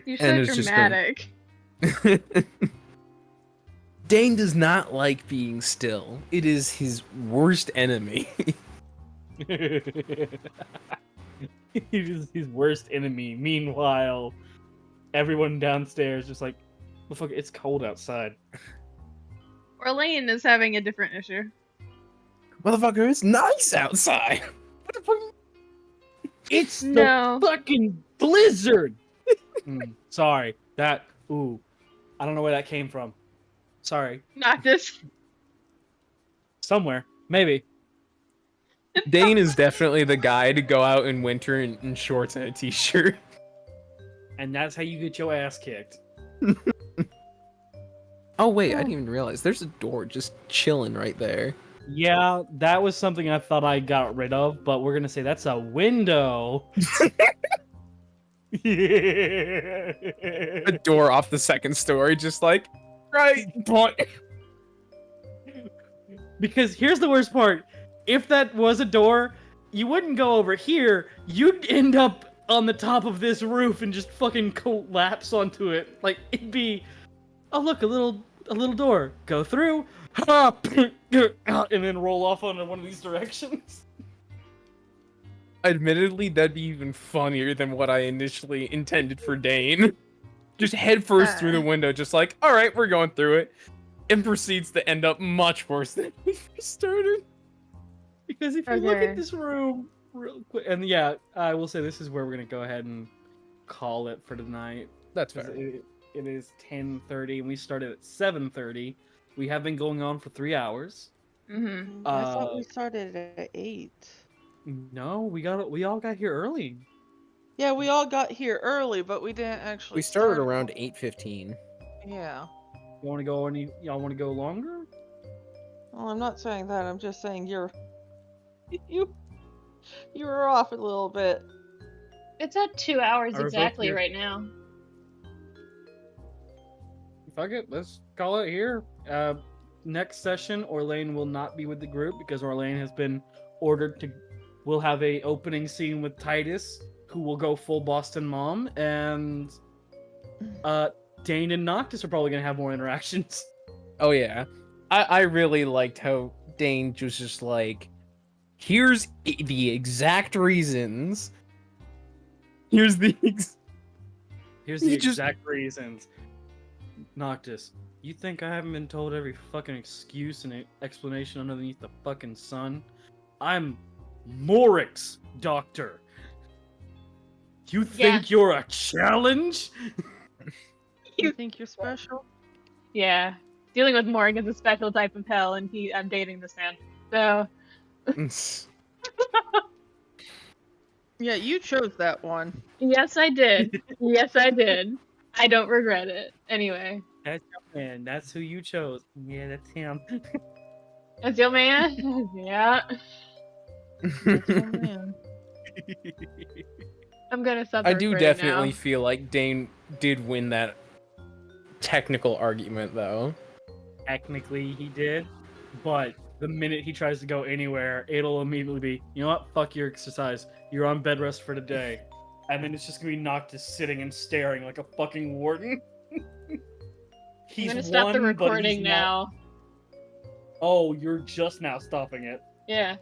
You're And so it's just gonna- dramatic. Dane does like being still. It is his worst enemy. He's his worst enemy. Meanwhile, everyone downstairs just like, well, fuck, it's cold outside. Orlain is having a different issue. Motherfucker, it's nice outside. What the fuck? It's No. the fucking blizzard. Sorry. That. Ooh. I don't know where that came from. Sorry. Noctis. Somewhere. Maybe. Dane is definitely the guy to go out in winter in shorts and a t-shirt. And that's how you get your ass kicked. Oh wait, I didn't even realize there's a door just chilling right there. Yeah, that was something I thought I got rid of, but we're gonna say that's a window. A door off the second story, just like right. Point. Because here's the worst part. If that was a door, you wouldn't go over here. You'd end up on the top of this roof and just fucking collapse onto it. Like, it'd be, oh look, a little door. Go through, hop, and then roll off onto one of these directions. Admittedly, that'd be even funnier than what I initially intended for Dane. Just head first through the window, just like, all right, we're going through it, and proceeds to end up much worse than we first started. Because if you look at this room real quick, and yeah, I will say this is where we're gonna go ahead and call it for tonight. That's 'Cause fair. it is 10:30, and we started at 7:30. We have been going on for 3 hours. Mm-hmm. I thought we started at 8. No, we all got here early. Yeah, we all got here early, but we didn't actually. We started start around on- 8:15. Yeah. You want to go y'all want to go longer? Well, I'm not saying that. I'm just saying you were off a little bit. It's at 2 hours I revoke exactly your- right now. Fuck it, let's call it here. Next session, Orlain will not be with the group because Orlain has been ordered to. We'll have a opening scene with Titus, who will go full Boston Mom, and Dane and Noctis are probably gonna have more interactions. Oh yeah, I really liked how Dane was just like, here's the exact reasons. Here's the Here's the You just- exact reasons. Noctis, you think I haven't been told every fucking excuse and explanation underneath the fucking sun? I'm Morix, Doctor. You think you're a challenge? You think you're special? Yeah. Dealing with Morg is a special type of hell, and I'm dating this man. So, Yeah, you chose that one. yes, I did. Yes, I did. I don't regret it. Anyway. That's your man. That's who you chose. Yeah, that's him. That's your man? Yeah. That's your man. I'm gonna stop I the do recording definitely now. feel like Dane did win that technical argument, though. Technically, he did, but the minute he tries to go anywhere, it'll immediately be, you know what? Fuck your exercise. You're on bed rest for the day. And then it's just gonna be Noctis sitting and staring like a fucking warden. I'm gonna stop the won, but he's recording not- now. Oh, you're just now stopping it. Yeah.